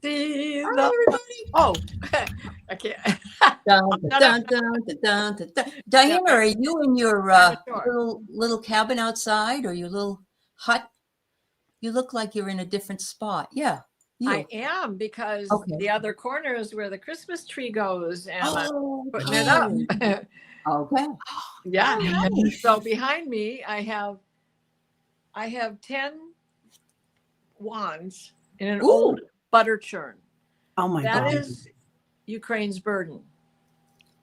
see Hi, the. everybody. Oh, I can't. Diana, are you in your Sure. little cabin outside or your little hut? You look like you're in a different spot. Yeah, I you. am because Okay. the other corner is where the Christmas tree goes, and I'm Oh, putting it up. okay. Yeah. All And right. so behind me, I have 10 wands in an old Ooh. butter churn. Oh my That God. is Ukraine's burden.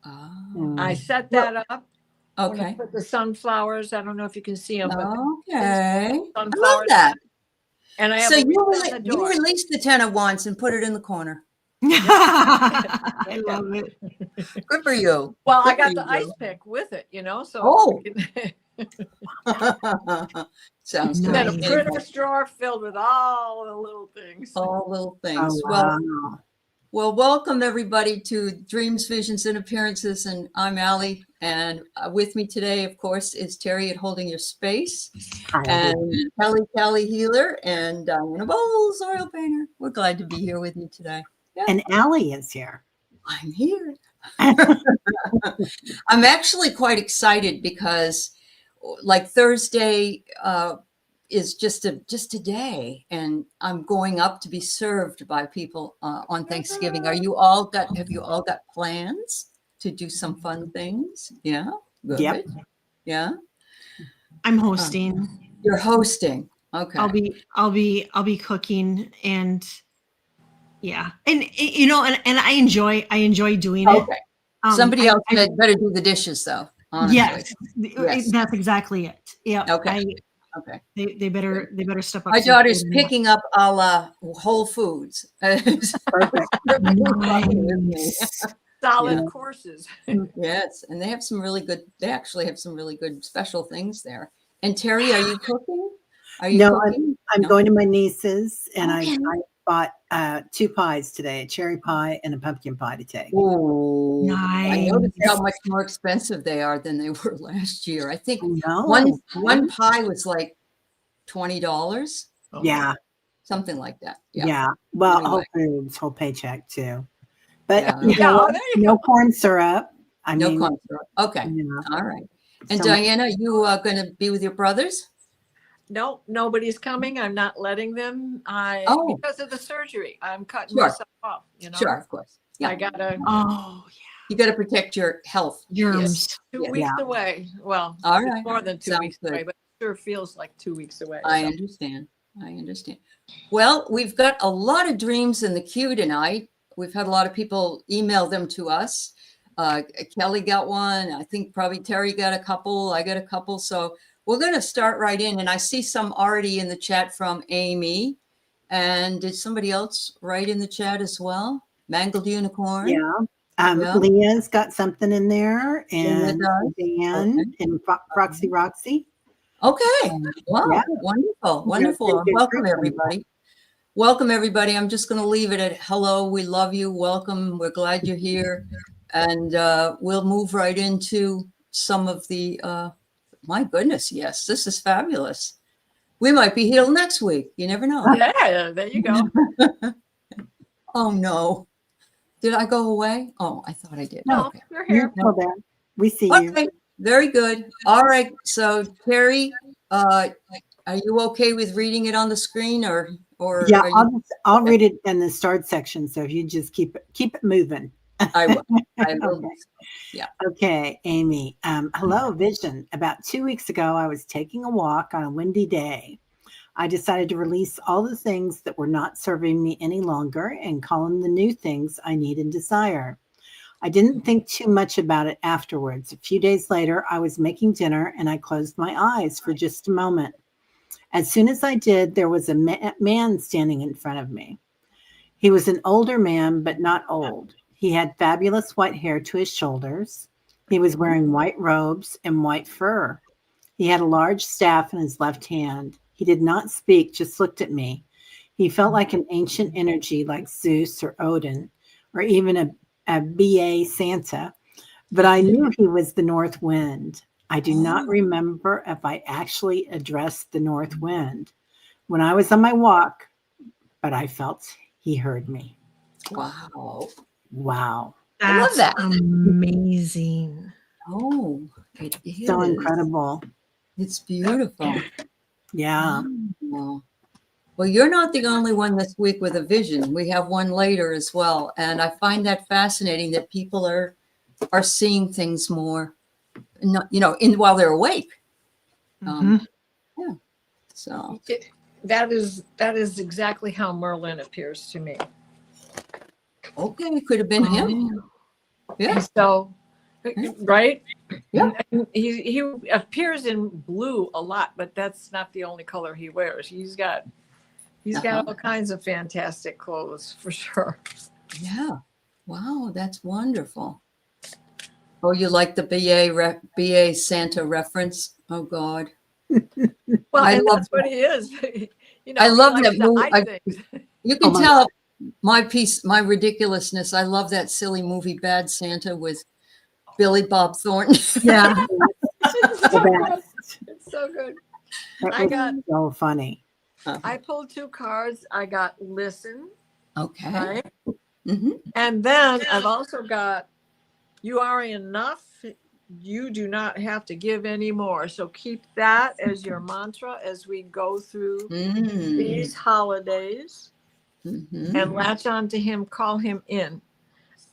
Oh, I set that up when I okay. put the sunflowers. I don't know if you can see them, but Okay. I love sunflowers. that. And I have So a you wreath on the door. released the 10 of wands and put it in the corner. I love it. Good for you. Well, Good I got for the you, ice Bill. pick with it, so. Oh. Sounds good. Then a Nice. printer's drawer filled with all the little things. All little things. Oh, wow. Well, welcome everybody to Dreams, Visions, and Appearances. And I'm Allie. And with me today, of course, is Terry at Holding Your Space. Hi, And Kelly Healer and Diana Bowles, oil painter. We're glad to be here with you today. Yeah. And Allie is here. I'm here. I'm actually quite excited because like Thursday is just a day, and I'm going up to be served by people on Thanksgiving. Have you all got plans to do some fun things? Yeah. Good. Yep. Yeah. I'm hosting. You're hosting. Okay. I'll be cooking, and yeah, and and I enjoy doing it. Okay. Somebody else better do the dishes though. Honestly. Yes, that's exactly it. Yeah. Okay. Okay. They better step up. My daughter's picking up a la Whole Foods. Perfect. Solid courses. Yes, and they actually have some really good special things there. And Terry, are you cooking? Cooking? I'm going to my niece's, and I bought 2 pies today, a cherry pie and a pumpkin pie to take. Oh, nice. I noticed how much more expensive they are than they were last year. I think No. one pie was like $20. Yeah. Something like that. Yeah. Well, Anyway. Whole Foods, whole paycheck too. But Yeah. no corn syrup. No corn syrup. Okay. Yeah. All right. And Diana, you are going to be with your brothers? No, nobody's coming. I'm not letting them. Because of the surgery, I'm cutting myself off. Sure, of course. Yeah. I gotta. Oh, yeah. You got to protect your health. Germs. 2 weeks away. Well, all right. More than 2 weeks good. away, but it sure feels like 2 weeks away. I understand. Well, we've got a lot of dreams in the queue tonight. We've had a lot of people email them to us. Kelly got one. I think probably Terry got a couple. I got a couple. So we're going to start right in. And I see some already in the chat from Amy. And did somebody else write in the chat as well? Mangled Unicorn. Yeah. Leah's got something in there, and Dan and Roxy Roxy. Okay. Wow. Yeah. Wonderful. Welcome, everybody. Welcome, everybody. I'm just going to leave it at hello. We love you. Welcome. We're glad you're here. And we'll move right into some of the, my goodness, yes, this is fabulous. We might be healed next week. You never know. Yeah, there you go. Oh, no. Did I go away? Oh, I thought I did. No, okay. You're here. You're there. We see you. Very good. All right. So, Terry, are you okay with reading it on the screen or yeah, I'll read it in the start section. So if you just keep it moving. I will. Okay. Yeah. Okay, Amy. Hello, Vision. About 2 weeks ago, I was taking a walk on a windy day. I decided to release all the things that were not serving me any longer and call in the new things I need and desire. I didn't think too much about it afterwards. A few days later, I was making dinner and I closed my eyes for just a moment. As soon as I did, there was a man standing in front of me. He was an older man, but not old. He had fabulous white hair to his shoulders. He was wearing white robes and white fur. He had a large staff in his left hand. He did not speak, just looked at me. He felt like an ancient energy like Zeus or Odin, or even a BA Santa, but I knew he was the North Wind. I do not remember if I actually addressed the North Wind when I was on my walk, but I felt he heard me. Wow. Wow. I love That's that. amazing. Oh, it is. So incredible. It's beautiful. Yeah. Wow. Well, you're not the only one this week with a vision. We have one later as well. And I find that fascinating that people are seeing things more, not, while they're awake. Mhm. Yeah. So That is exactly how Merlin appears to me. okay, it could have been him. Yeah. So, right? Yeah. And he appears in blue a lot, but that's not the only color he wears. He's got all kinds of fantastic clothes for sure. Yeah. Wow, that's wonderful. Oh, you like the BA Santa reference? Oh God. Well, I and love that's what he is. I love he likes that to movie. hide things. You can my tell my ridiculousness. I love that silly movie Bad Santa with Billy Bob Thornton. Yeah. The best. It's so good. That I was got- so funny. I pulled 2 cards. I got listen, Okay. right? Mm-hmm. And then I've also got you are enough. You do not have to give any more. So keep that as your mantra as we go through these holidays Mm-hmm. and latch on to him, call him in.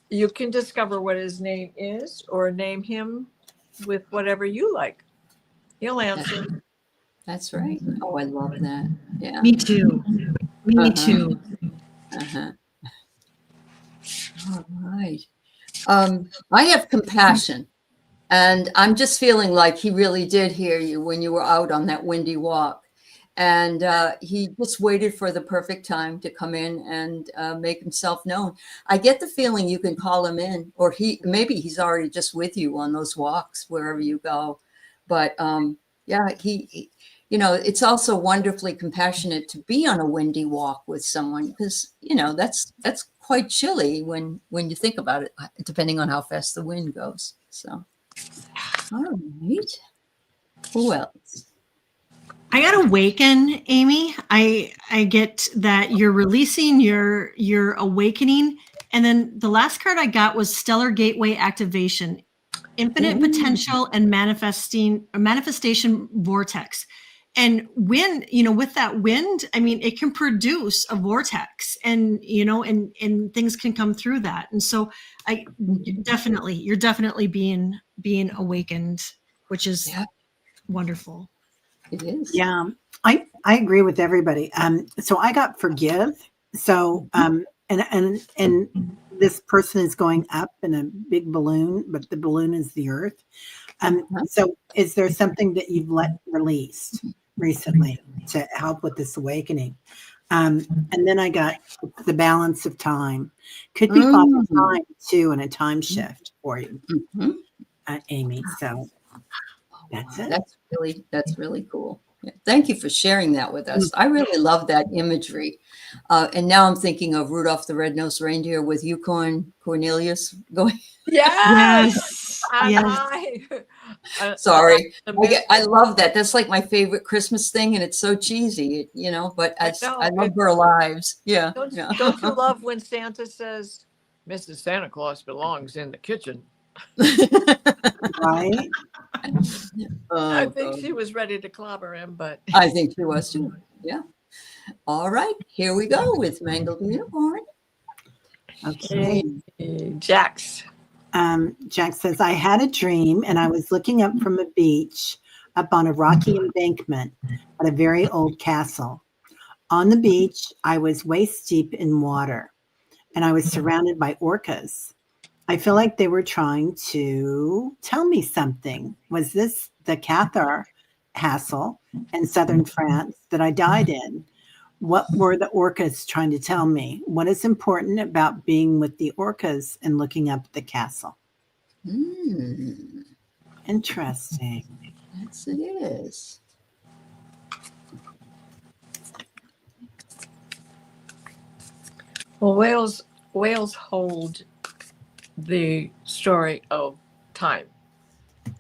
You can discover what his name is or name him with whatever you like. He'll answer. That's right. Oh, I love that. Yeah. Me too. Me Uh-huh. too. Uh-huh. All right. I have compassion, and I'm just feeling like he really did hear you when you were out on that windy walk. And he just waited for the perfect time to come in and make himself known. I get the feeling you can call him in, or maybe he's already just with you on those walks wherever you go. But yeah, he it's also wonderfully compassionate to be on a windy walk with someone because that's quite chilly when you think about it, depending on how fast the wind goes. So, all right, who else? I got awaken, Amy. I get that you're releasing, you're awakening, and then the last card I got was Stellar Gateway Activation, Infinite Potential and Manifestation Vortex. And wind, with that wind, I mean, it can produce a vortex, and and things can come through that. And so, you're definitely being awakened, which is wonderful. It is. Yeah, I agree with everybody. So I got forgive. So and this person is going up in a big balloon, but the balloon is the earth. So is there something that you've let released recently to help with this awakening? And then I got the balance of time. Could be Father time too, and a time shift for you, Amy. So that's it. That's really cool. Yeah. Thank you for sharing that with us. I really love that imagery. And now I'm thinking of Rudolph the Red-Nosed Reindeer with Yukon and Cornelius going. Yes. Sorry. I love that. That's like my favorite Christmas thing, and it's so cheesy, but I love their lives. Yeah. Don't you love when Santa says, Mrs. Santa Claus belongs in the kitchen? Right. I think she was ready to clobber him, but I think she was too. Yeah. All right, here we go with Mangled Unicorn. Okay. Jax. Jack says, I had a dream and I was looking up from a beach up on a rocky embankment at a very old castle. On the beach, I was waist deep in water and I was surrounded by orcas. I feel like they were trying to tell me something. Was this the Cathar Castle in southern France that I died in? What were the orcas trying to tell me? What is important about being with the orcas and looking up at the castle? Interesting. Yes, it is. Well, whales hold the story of time,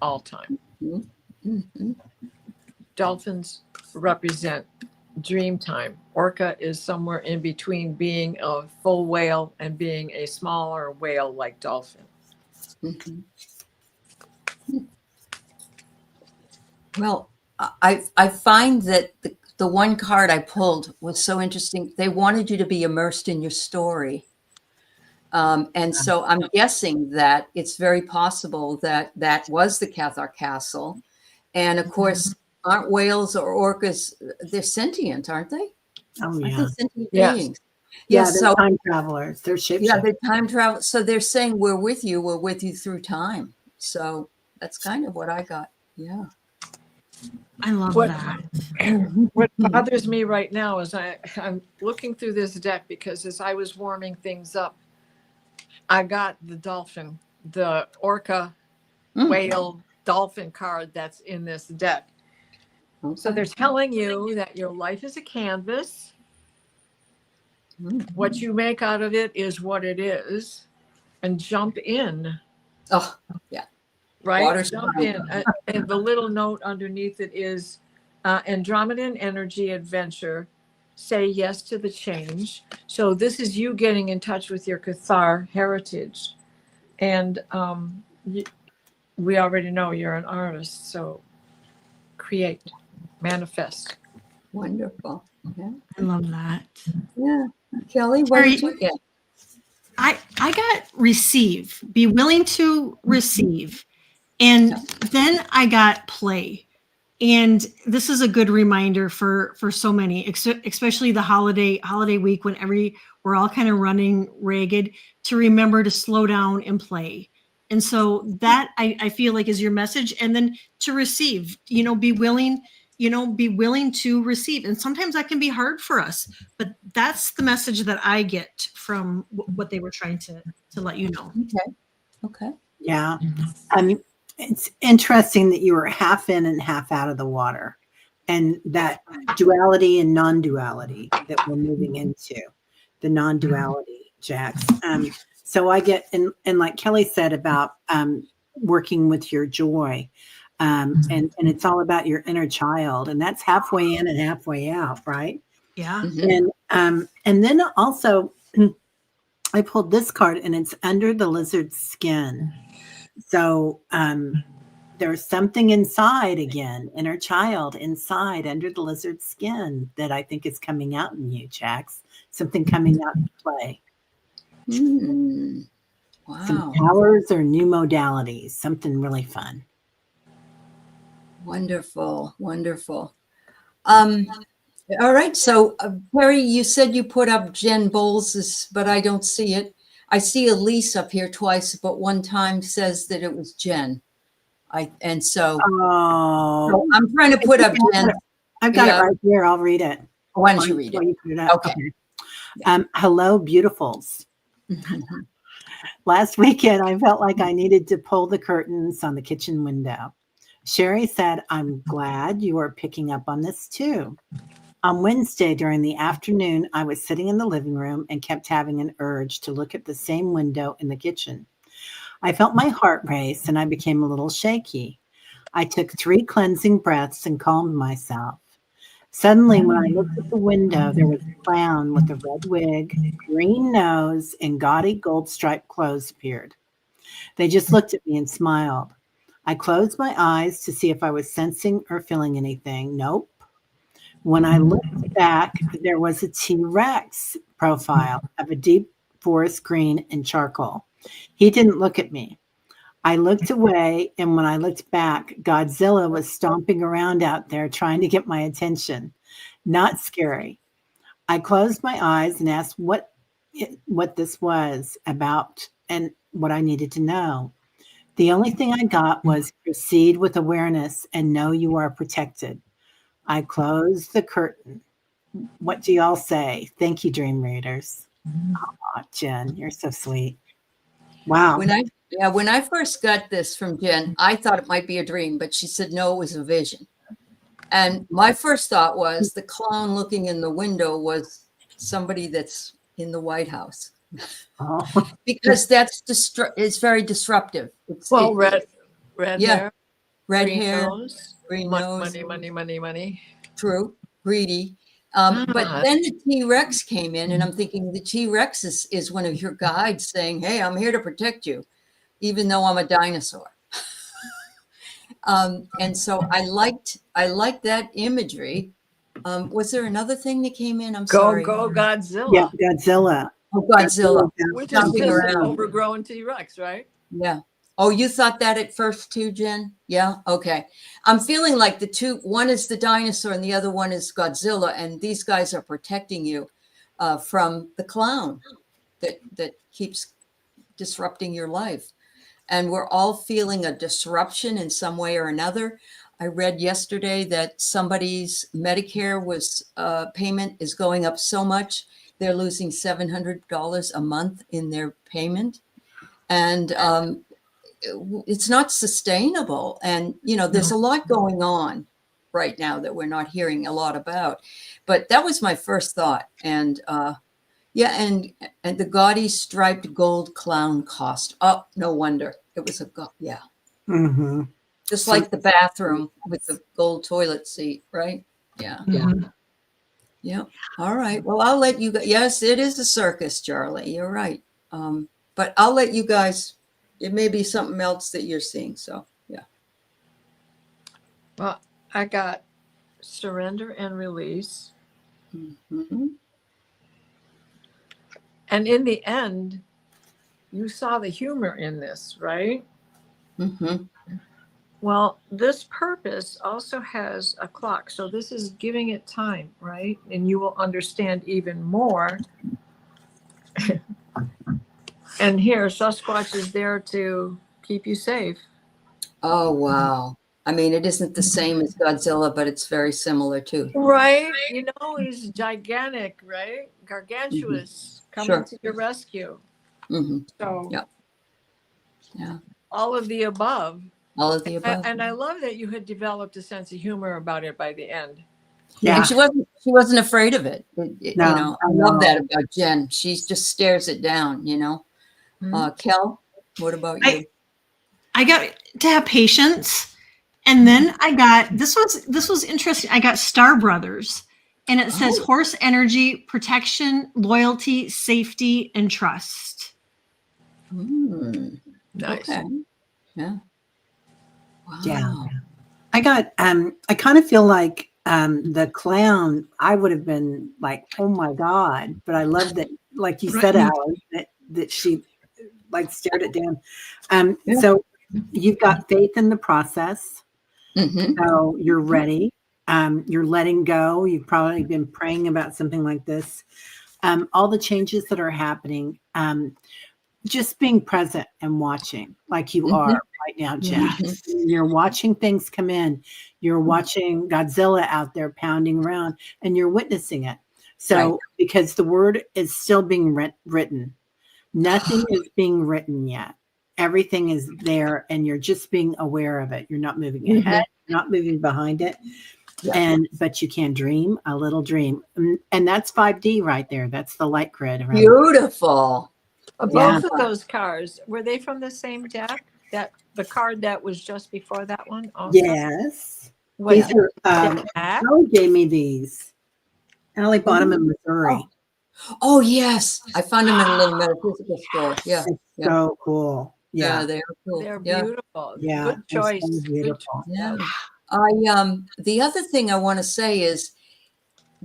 all time. Mm-hmm. Dolphins represent dream time. Orca is somewhere in between being a full whale and being a smaller whale like dolphin. Mhm. Well, I find that the one card I pulled was so interesting. They wanted you to be immersed in your story. And so I'm guessing that it's very possible that that was the Cathar Castle. And of course, aren't whales or orcas, they're sentient, aren't they? Oh, Aren't yeah. they sentient Yes. beings? Yeah, Yes. they're So time travelers. They're yeah, shapeshifters. they're time travel. So they're saying we're with you through time. So that's kind of what I got. Yeah. I love What- that. What bothers me right now is I'm looking through this deck because as I was warming things up, I got the dolphin, the orca, Mm. whale, dolphin card that's in this deck. So Okay. they're telling you that your life is a canvas. Mm. What you make out of it is what it is, and jump in, Oh, right? Water's Jump fine. in. And the little note underneath it is Andromedan energy adventure. Say yes to the change. So this is you getting in touch with your Cathar heritage. And we already know you're an artist. So create, manifest. Wonderful. Yeah. I love that. Yeah. Kelly, what did Terry- you get? I got receive, be willing to receive. And then I got play. And this is a good reminder for so many, especially the holiday week when we're all kind of running ragged, to remember to slow down and play. And so that I feel like is your message. And then to receive, be willing to receive. And sometimes that can be hard for us, but that's the message that I get from what they were trying to let you know. Okay. Yeah. It's interesting that you were half in and half out of the water, and that duality and non-duality that we're moving into, the non-duality, Jax. So I get, and like Kelly said about working with your joy, and it's all about your inner child, and that's halfway in and halfway out, right? Yeah. Mhm. And then also I pulled this card, and it's under the lizard's skin. So there's something inside again, inner child inside under the lizard's skin that I think is coming out in you, Jax. Something coming out to play. Mm. Some Wow. powers or new modalities, something really fun. Wonderful. Wonderful. All right. So, Perry, you said you put up Jen Bowles', but I don't see it. I see Elise up here twice, but one time says that it was Jen. So Oh, I'm trying to put up Jen. I've got Yeah. it right here. I'll read it. Why don't you read Before it? you put it up. Okay. Hello, beautifuls. Last weekend, I felt like I needed to pull the curtains on the kitchen window. Sherry said, I'm glad you are picking up on this too. On Wednesday during the afternoon, I was sitting in the living room and kept having an urge to look at the same window in the kitchen. I felt my heart race and I became a little shaky. I took 3 cleansing breaths and calmed myself. Suddenly, when I looked at the window, there was a clown with a red wig, green nose, and gaudy gold striped clothes appeared. They just looked at me and smiled. I closed my eyes to see if I was sensing or feeling anything. Nope. When I looked back, there was a T-Rex profile of a deep forest green and charcoal. He didn't look at me. I looked away, and when I looked back, Godzilla was stomping around out there trying to get my attention. Not scary. I closed my eyes and asked what this was about and what I needed to know. The only thing I got was proceed with awareness and know you are protected. I closed the curtain. What do y'all say? Thank you, dream readers. Oh, Jen, you're so sweet. Wow. When I first got this from Jen, I thought it might be a dream, but she said no, it was a vision. And my first thought was the clown looking in the window was somebody that's in the White House, Oh. because that's it's very disruptive. Red Yeah. hair, red green hair, nose, green money, nose, money, money, money, money. true, greedy. But Ah. then the T-Rex came in, and I'm thinking the T-Rex is one of your guides saying, hey, I'm here to protect you, even though I'm a dinosaur. And so I liked that imagery. Was there another thing that came in? I'm Go, sorry. go Godzilla. Yeah, Godzilla. Oh, Godzilla. Which is Jumping just an around. overgrown T-Rex, right? Yeah. Oh, you thought that at first too, Jen? Yeah. Okay. I'm feeling like the two, one is the dinosaur and the other one is Godzilla. And these guys are protecting you from the clown that keeps disrupting your life. And we're all feeling a disruption in some way or another. I read yesterday that somebody's Medicare payment is going up so much, they're losing $700 a month in their payment. And it's not sustainable. And, there's a lot going on right now that we're not hearing a lot about. But that was my first thought. And and the gaudy striped gold clown cost. Oh, no wonder. It was Mm-hmm. just like the bathroom with the gold toilet seat, right? Yeah. Mhm. Yeah. All right. Well, I'll let you go. Yes, it is a circus, Charlie. You're right. But I'll let you guys, it may be something else that you're seeing. So, yeah. Well, I got surrender and release. Mm-hmm. And in the end, you saw the humor in this, right? Mm-hmm. Well, this purpose also has a clock. So this is giving it time, right? And you will understand even more. And here, Sasquatch is there to keep you safe. Oh, wow. I mean, it isn't the same as Godzilla, but it's very similar too. Right? He's gigantic, right? Gargantuous, coming Sure. to your rescue. Mm-hmm. So, Yeah. Yeah. all of the above. All of the above. And I love that you had developed a sense of humor about it by the end. Yeah. And she wasn't afraid of it. No, I love that about Jen. She just stares it down, Mhm. Kel, what about you? I got to have patience, and then I got this was interesting. I got Star Brothers, and it says Oh. horse energy, protection, loyalty, safety, and trust. Nice. Okay. Yeah. Wow. Yeah. I got I kind of feel like the clown, I would have been like, oh my God. But I love that, like you said, Right. Alice, that she like stared it down. Yeah. So you've got faith in the process. Mm-hmm. So you're ready. You're letting go. You've probably been praying about something like this. All the changes that are happening, just being present and watching like you are right now, Jen. You're watching things come in. You're watching Godzilla out there pounding around and you're witnessing it. So Right. because the word is still being written, nothing is being written yet. Everything is there and you're just being aware of it. You're not moving ahead, you're not moving behind it. Yeah. But you can dream a little dream. And that's 5D right there. That's the light grid around. Beautiful. Both of those cards, were they from the same deck? That the card that was just before that one? Also? Yes. Was These it are, deck? Allie gave me these. Allie bought them in Missouri. Oh, yes. I found them in a little metaphysical store. Yeah. It's Yeah. so cool. Yeah, Yeah. they are cool. They're Yeah. beautiful. Yeah. Good they're so choice. Good beautiful. Yeah. The other thing I want to say is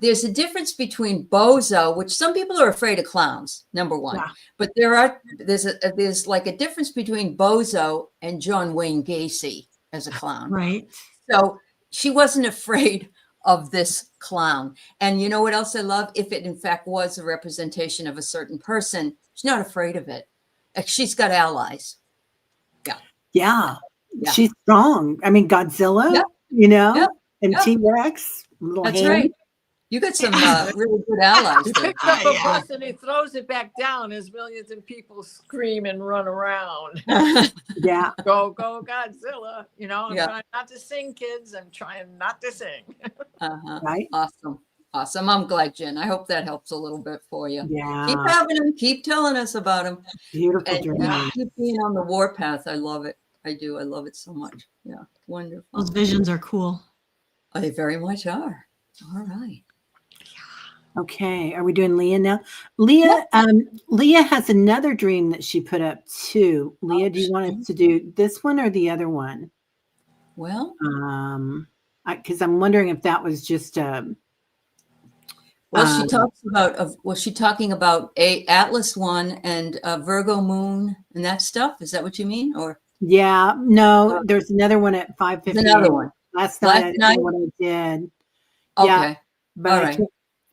there's a difference between bozo, which some people are afraid of clowns, number one. Yeah. But there's like a difference between bozo and John Wayne Gacy as a clown. Right. So she wasn't afraid of this clown. And you know what else I love? If it in fact was a representation of a certain person, she's not afraid of it. She's got allies. Yeah. Yeah. She's strong. I mean, Godzilla, Yep. Yep. and Yep. T-Rex. Little That's hand. right. You got some really good allies He there. picks up a bus and he throws it back down as millions of people scream and run around. Yeah. Go, go, Godzilla. I'm Yeah. trying not to sing, kids. I'm trying not to sing. Uh-huh. Right. Awesome. I'm glad, Jen. I hope that helps a little bit for you. Yeah. Keep having them. Keep telling us about them. Beautiful And dream. keep being on the warpath. I love it. I do. I love it so much. Yeah. Wonderful. Those visions are cool. They very much are. All right. Okay, are we doing Leah now? Leah, Leah has another dream that she put up too. Leah, do you want us to do this one or the other one? Well, Because I'm wondering if that was just she talks about, was she talking about a Atlas one and a Virgo moon and that stuff? Is that what you mean? Or yeah, no, there's another one at 5:50. another one? Last night I didn't know what I did. Yeah, Okay. but All right.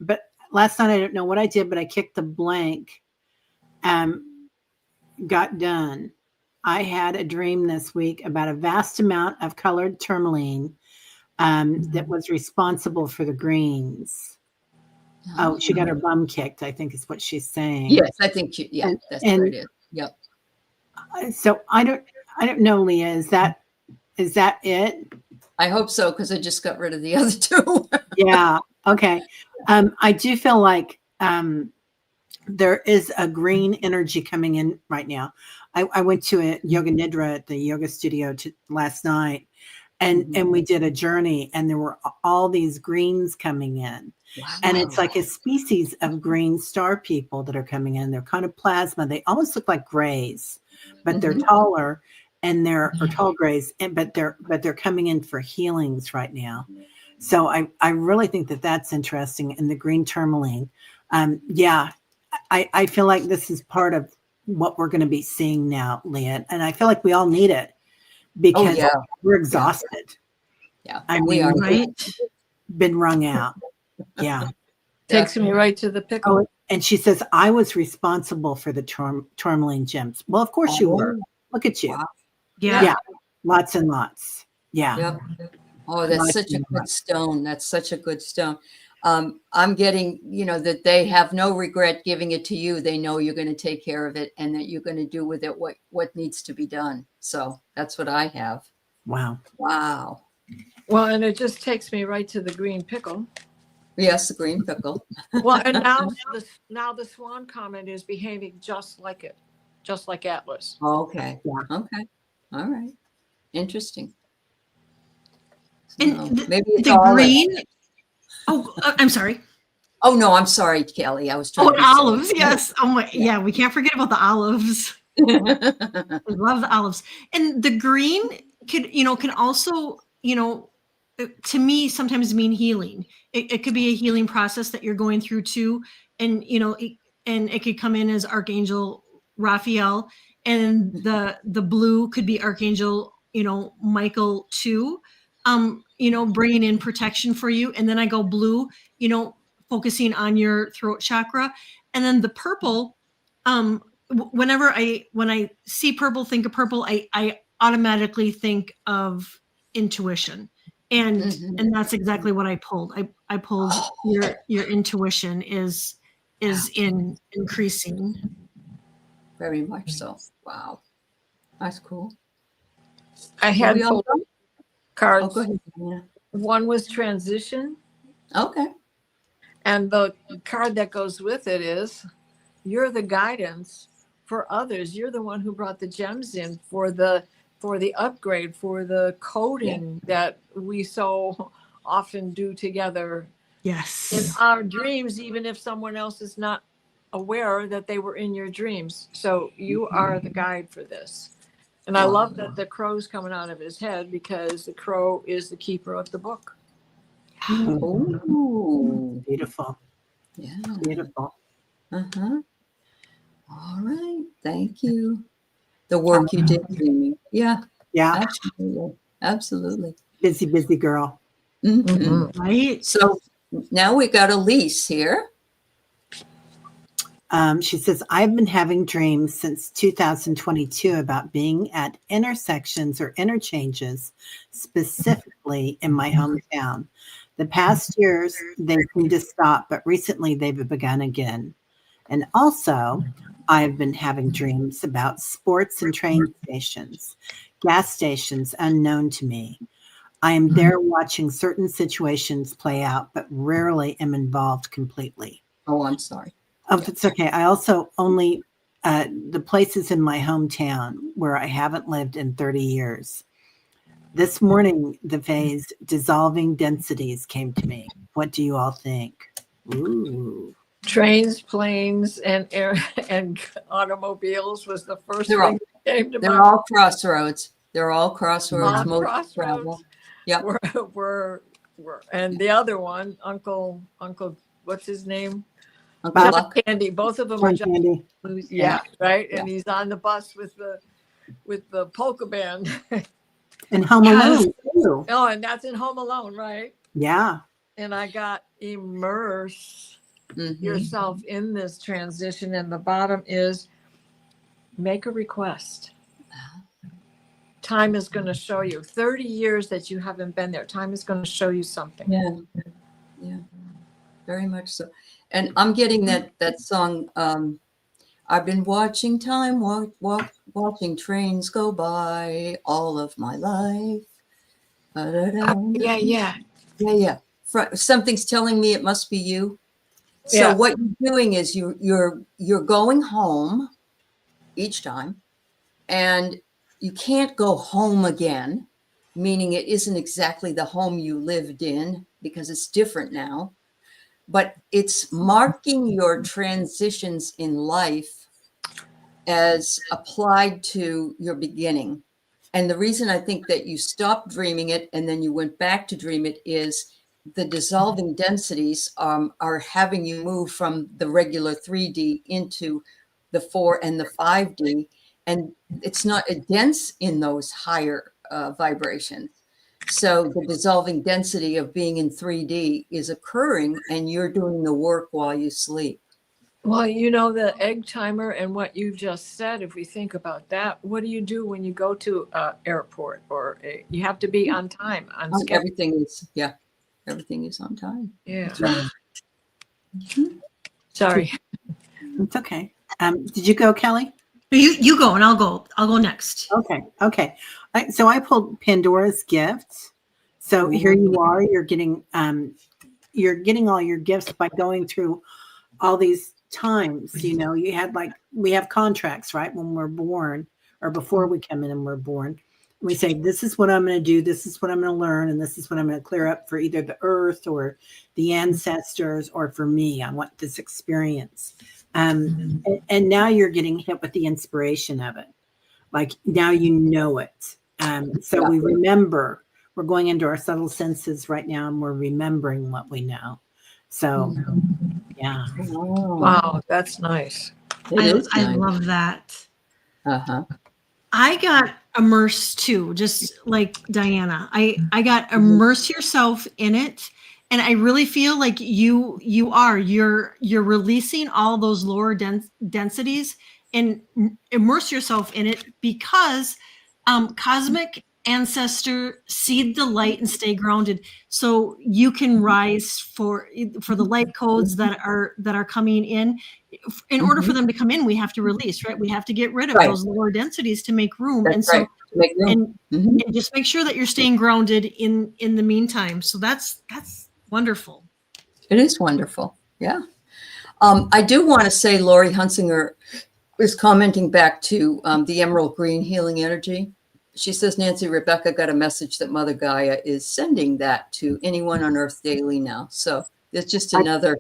but last night I don't know what I did, but I kicked the blank. Got done. I had a dream this week about a vast amount of colored tourmaline that was responsible for the greens. Oh, she got her bum kicked, I think is what she's saying. Yes, I think that's what it is. Yep. So I don't know, Leah. Is that it? I hope so, because I just got rid of the other two. Yeah. Okay. I do feel like there is a green energy coming in right now. I went to a yoga nidra at the yoga studio last night, and we did a journey, and there were all these greens coming in. Wow. And it's like a species of green star people that are coming in. They're kind of plasma. They almost look like grays, but they're taller, and they're tall grays, but they're coming in for healings right now. So I really think that that's interesting. And the green tourmaline, yeah, I feel like this is part of what we're going to be seeing now, Leah, and I feel like we all need it because we're exhausted. Yeah, I mean, we are been wrung out. Yeah. Takes me right to the pickle. Oh, and she says, I was responsible for the tourmaline gems. Well, of course you were. Look at you. Wow. Yeah. Lots and lots. Yeah. Yep. Oh, that's such a good stone. That's such a good stone. I'm getting, that they have no regret giving it to you. They know you're going to take care of it and that you're going to do with it what needs to be done. So that's what I have. Wow. Wow. Well, and it just takes me right to the green pickle. Yes, the green pickle. Well, and now the swan comment is behaving just like it, just like Atlas. Okay. Yeah. Okay. All right. Interesting. And So maybe it's the all green. Oh, I'm sorry. Oh no, I'm sorry, Kelly. I was trying. Oh, olives. Yes. Oh my. Yeah, we can't forget about the olives. I love the olives. And the green can also, to me sometimes mean healing. It could be a healing process that you're going through too. And, and it could come in as Archangel Raphael, and the blue could be Archangel, Michael too, bringing in protection for you. And then I go blue, focusing on your throat chakra. And then the purple, when I see purple, think of purple, I automatically think of intuition. And that's exactly what I pulled. I pulled your intuition is in increasing. Very much so. Wow. That's cool. I had all pulled cards. Oh, go ahead. Yeah. One was transition. Okay. And the card that goes with it is you're the guidance for others. You're the one who brought the gems in for the upgrade, for the coding that we so often do together. Yes. In our dreams, even if someone else is not aware that they were in your dreams. So you are the guide for this. And I love that the crow's coming out of his head, because the crow is the keeper of the book. Oh, Beautiful. yeah. Beautiful. Uh-huh. All right. Thank you. The work you did, Jamie. Yeah. Yeah. Absolutely. Absolutely. Busy girl. Mm-hmm. Right. So now we got Elise here. She says, I've been having dreams since 2022 about being at intersections or interchanges, specifically in my hometown. The past years, they seem to stop, but recently they've begun again. And also, I've been having dreams about sports and train stations, gas stations unknown to me. I am there watching certain situations play out, but rarely am involved completely. Oh, I'm sorry. Oh, that's okay. I also only, the places in my hometown where I haven't lived in 30 years. This morning, the phase dissolving densities came to me. What do you all think? Ooh. Trains, planes, and air and automobiles was the first They're all- thing that came to They're mind. all crossroads. They're all crossroads. All modes of crossroads travel. Yep. were and the other one, Uncle, what's his name? Uncle John Buck. Candy. Both of them are John John Candy. Candy. Yeah, right. And Yeah. he's on the bus with the polka band. And Home Yes. Alone too. Oh, and that's in Home Alone, right? Yeah. And I got immerse Mhm. yourself in this transition. And the bottom is make a request. Time is going to show you 30 years that you haven't been there. Time is going to show you something. Yeah. Yeah. Very much so. And I'm getting that song. I've been watching time, watching trains go by all of my life. Yeah. Yeah. Something's telling me it must be you. So Yeah. what you're doing is you're going home each time, and you can't go home again, meaning it isn't exactly the home you lived in because it's different now. But it's marking your transitions in life as applied to your beginning. And the reason I think that you stopped dreaming it and then you went back to dream it is the dissolving densities are having you move from the regular 3D into the 4 and the 5D. And it's not dense in those higher vibrations. So the dissolving density of being in 3D is occurring and you're doing the work while you sleep. Well, you know, the egg timer and what you just said, if we think about that, what do you do when you go to an airport you have to be on time, on schedule? Everything is on time. Yeah. That's right. Sorry. It's okay. Did you go, Kelly? You go and I'll go next. Okay. So I pulled Pandora's Gift. So here you are. You're getting all your gifts by going through all these times. You know, we have contracts, right? When we're born or before we come in and we're born. We say, this is what I'm going to do. This is what I'm going to learn. And this is what I'm going to clear up for either the earth or the ancestors or for me. I want this experience. And now you're getting hit with the inspiration of it. Like now you know it. So we remember, we're going into our subtle senses right now and we're remembering what we know. So yeah. Wow, that's nice. I love that. Uh-huh. I got immersed too, just like Diana. I got immerse yourself in it. And I really feel like you're releasing all those lower densities and immerse yourself in it because cosmic ancestor seed the light and stay grounded so you can rise for the light codes that are coming in order for them to come in. We have to release, right? We have to get rid of those lower densities to make room. That's and so right. Make room. and just make sure that you're staying grounded in the meantime. So that's wonderful. It is wonderful. Yeah. I do want to say Lori Hunsinger is commenting back to the emerald green healing energy. She says, Nancy, Rebecca got a message that Mother Gaia is sending that to anyone on Earth daily now. So it's just another.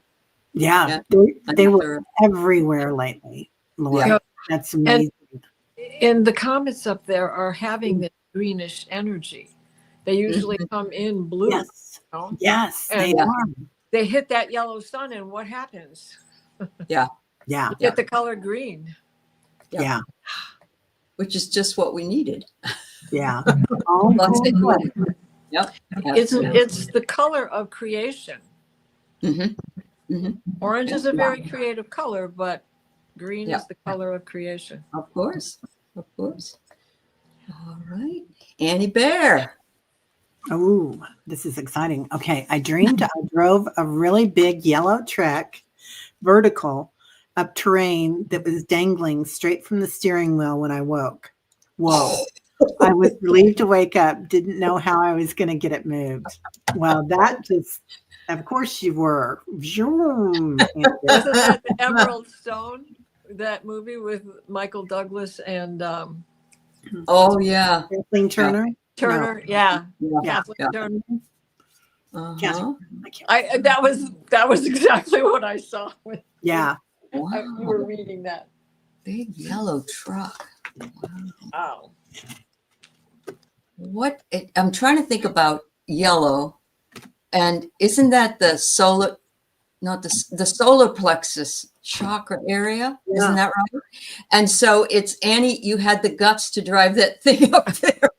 They were everywhere lately, Lori. Yeah. That's amazing. And the comets up there are having the greenish energy. They usually come in blue. Yes. You know? Yes, And they are. they hit that yellow sun, and what happens? Yeah. You get the color green. Yeah. Which is just what we needed. Yeah. Lots of healing. Yep. It's the color of creation. Mm-hmm. Orange is a very creative color, but green is the color of creation. Of course. Of course. All right. Annie Bear. Oh, this is exciting. Okay. I dreamed I drove a really big yellow truck, vertical, up terrain that was dangling straight from the steering wheel when I woke. Whoa. I was relieved to wake up. Didn't know how I was going to get it moved. Well, that just, of course you were. Isn't that the Emerald Stone? That movie with Michael Douglas and Oh, yeah. Kathleen Turner? Turner? Yeah. Yeah. Kathleen Turner. Uh-huh. That was exactly what I saw when Yeah. you were Wow. reading that. Big yellow truck. Wow. Wow. I'm trying to think about yellow, and isn't that the solar, not the solar plexus chakra area? Yeah. Isn't that right? And so it's Annie, you had the guts to drive that thing up there.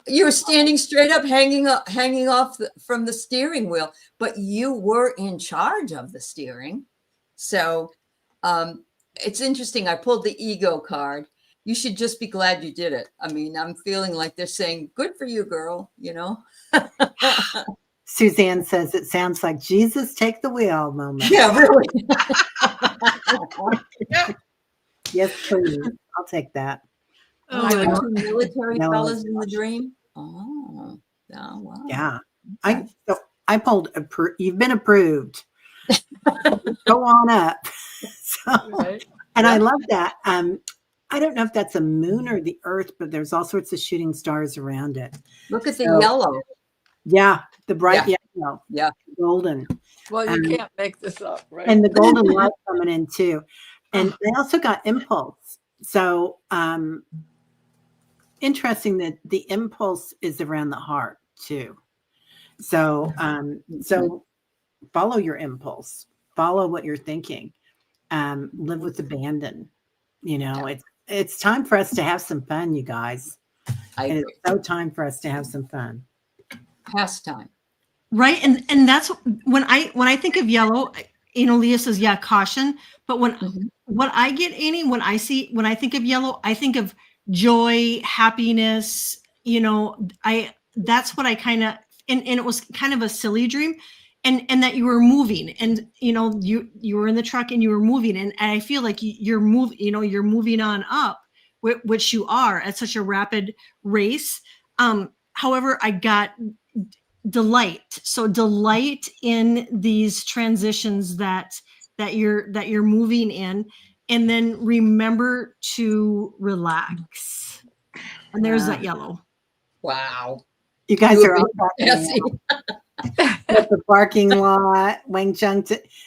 You were standing straight up, hanging off from the steering wheel, but you were in charge of the steering. So it's interesting. I pulled the ego card. You should just be glad you did it. I mean, I'm feeling like they're saying, good for you, girl, you know? Suzanne says it sounds like Jesus take the wheel moment. Yeah, really. Yes, please. I'll take that. Oh, There were my- two military Yellow fellas is in the awesome. dream. Oh, wow. Yeah. Okay. I pulled you've been approved. Go on up. So, Right. and I Yeah. love that. I don't know if that's a moon or the earth, but there's all sorts of shooting stars around it. Look at the So- yellow. Yeah, the bright yellow. Yeah. Golden. Well, you Um, can't make this up, right? And the golden light coming in too. And I also got impulse. So interesting that the impulse is around the heart too. So so follow your impulse, follow what you're thinking, live with abandon. You know, it's time for us to have some fun, you guys. I It's agree. so time for us to have some fun. Pastime. Right. And that's when I think of yellow, Leah says, yeah, caution. But Mhm. what I get, Annie, when I think of yellow, I think of joy, happiness, that's what I kind of, and it was kind of a silly dream. And that you were moving, and you were in the truck and you were moving, and I feel like you're moving on up, which you are at such a rapid race. However, I got delight. So delight in these transitions that you're moving in, and then remember to relax. And there's that yellow. Wow. You guys You are were all cracking me Bessie. up. At the parking lot, Wang Chung,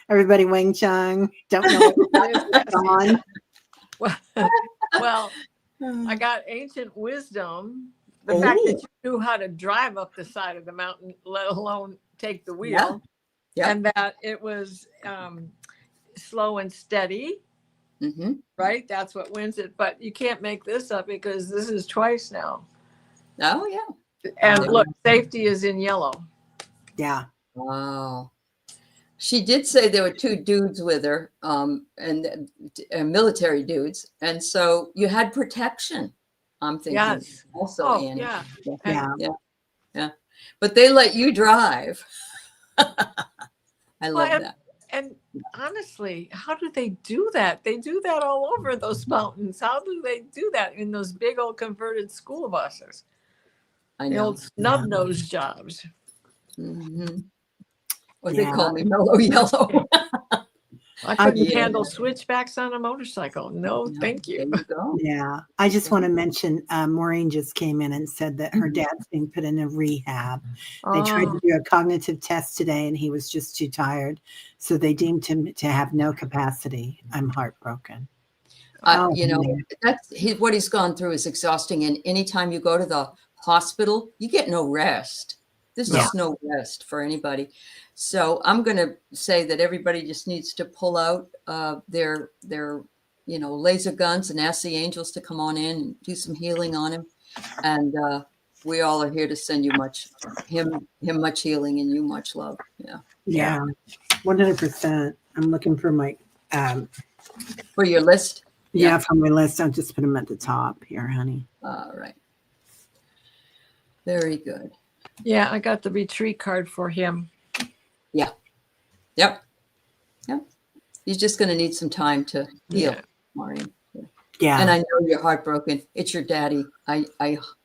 everybody Wang Chung. Don't know what's on. Well, I got ancient wisdom. The fact that you knew how to drive up the side of the mountain, let alone take the wheel, Yeah. and that it was slow and steady, Mm-hmm. right? That's what wins it. But you can't make this up because this is twice now. Oh, yeah. And Yeah. look, safety is in yellow. Yeah. Wow. She did say there were two dudes with her, and military dudes. And so you had protection, I'm thinking. Yes. Also, Oh, Annie. yeah. Yeah. But they let you drive. I love Well, that. And honestly, how do they do that? They do that all over those mountains. How do they do that in those big old converted school buses? I The know. old snub nose jobs. Mm-hmm. What Yeah. they call me, mellow yellow. I couldn't Yeah. handle switchbacks on a motorcycle. No, thank There you. you go. Yeah. I just want to mention Maureen just came in and said that her dad's being put in a rehab. They tried to do a cognitive test today and he was just too tired. So they deemed him to have no capacity. I'm heartbroken. Oh, man. That's what he's gone through is exhausting. And anytime you go to the hospital, you get no rest. There's just no rest for anybody. So I'm going to say that everybody just needs to pull out their laser guns and ask the angels to come on in and do some healing on him. And we all are here to send you much healing and you much love. Yeah. Yeah. 100%. I'm looking for my For your list. yeah, from my list. I'll just put them at the top here, honey. All right. Very good. Yeah, I got the retreat card for him. Yep. He's just going to need some time to heal, Maureen. Yeah. And I know you're heartbroken. It's your daddy. I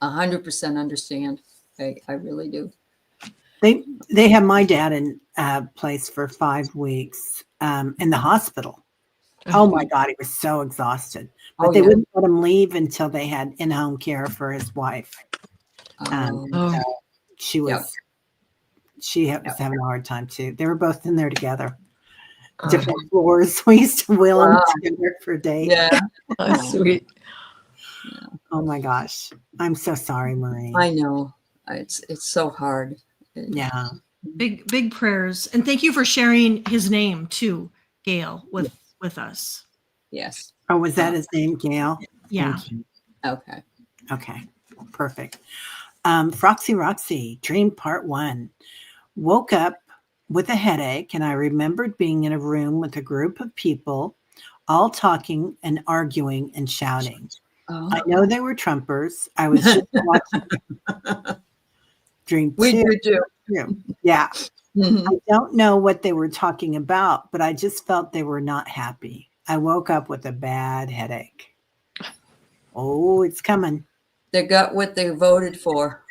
100% understand. I really do. They have my dad in place for 5 weeks in the hospital. Oh my God, he was so exhausted. But they wouldn't let him leave until they had in-home care for his wife. Oh. So she was Yep. she was Yep. having a hard time too. They were both in there together, Uh, different floors. We used to wheel them Wow. together for days. Yeah, sweet. Oh my gosh, I'm so sorry, Marie. I know. It's so hard. Yeah. Big prayers. And thank you for sharing his name too, Gail, with us. Yes. Oh, was that his name, Gail? Yeah. Thank you. Okay. Okay. Perfect. Froxy Roxy, Dream Part 1. Woke up with a headache, and I remembered being in a room with a group of people all talking and arguing and shouting. Oh. I know they were Trumpers. I was just watching Dream We 2. do too. Yeah. Mhm. I don't know what they were talking about, but I just felt they were not happy. I woke up with a bad headache. Oh, it's coming. They got what they voted for,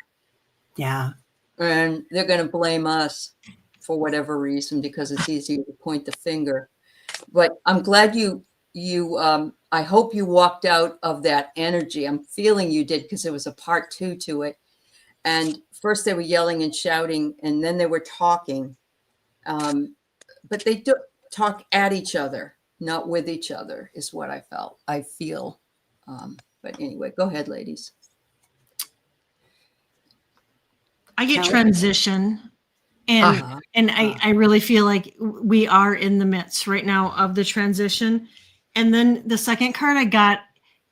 Yeah. and they're going to blame us for whatever reason because it's easier to point the finger. But I'm glad I hope you walked out of that energy. I'm feeling you did because there was a part 2 to it. And first they were yelling and shouting, and then they were talking. But they do talk at each other, not with each other, is what I feel. But anyway, go ahead, ladies. I get Kelly? transition, and Uh-huh. I really feel like we are in the midst right now of the transition. And then the second card I got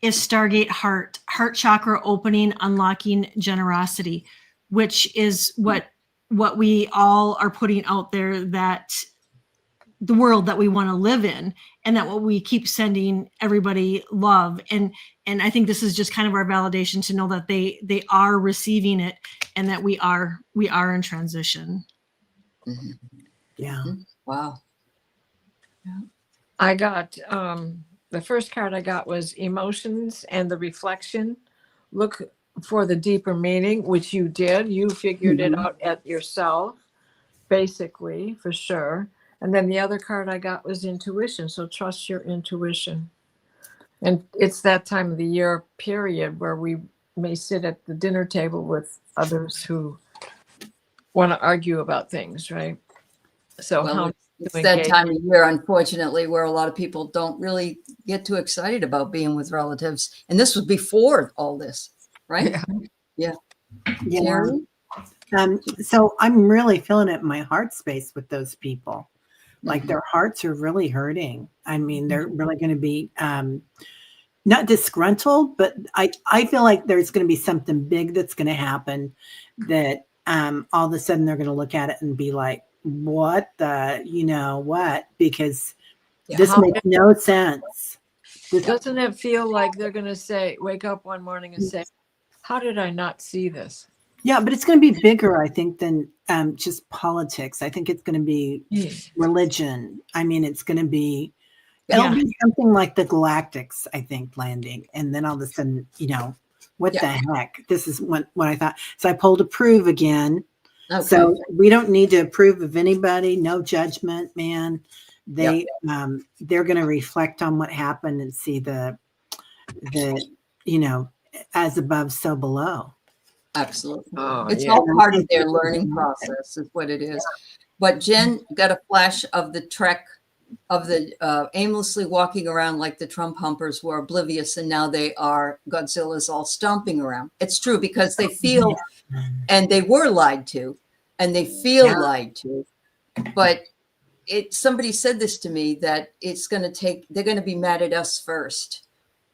is Stargate Heart chakra opening, unlocking generosity, which is what we all are putting out there, that the world that we want to live in, and that what we keep sending everybody love. And I think this is just kind of our validation to know that they are receiving it, and that we are in transition. Mhm. Yeah. Wow. I got the first card I got was emotions and the reflection. Look for the deeper meaning, which you did. You figured it out at yourself, basically, for sure. And then the other card I got was intuition. So trust your intuition. And it's that time of the year period where we may sit at the dinner table with others who want to argue about things, right? So Well, how it's to that engage. time of year, unfortunately, where a lot of people don't really get too excited about being with relatives. And this was before all this, right? Yeah. Yeah. Terry? So I'm really feeling it in my heart space with those people. Like Mhm. their hearts are really hurting. I mean, they're really going to be not disgruntled, but I feel like there's going to be something big that's going to happen that all of a sudden they're going to look at it and be like, what the, what? Because this How- makes no sense. Doesn't it feel like they're going to say, wake up one morning and say, how did I not see this? Yeah, but it's going to be bigger, I think, than just politics. I think it's going to be religion. I mean, it's going to be, it'll be something like the Galactics, I think, landing. And then all of a sudden, what the heck? This is what I thought. So I pulled approve again. Okay. So we don't need to approve of anybody. No judgment, man. They're going to reflect on what happened and see the as above, so below. Absolutely. Oh, It's yeah. all part of their learning process, is what it is. But Jen got a flash of the trek of the aimlessly walking around like the Trump humpers were oblivious, and now they are, Godzilla's all stomping around. It's true, because they feel, and they were lied to, and they feel lied to. But somebody said this to me, that they're going to be mad at us first.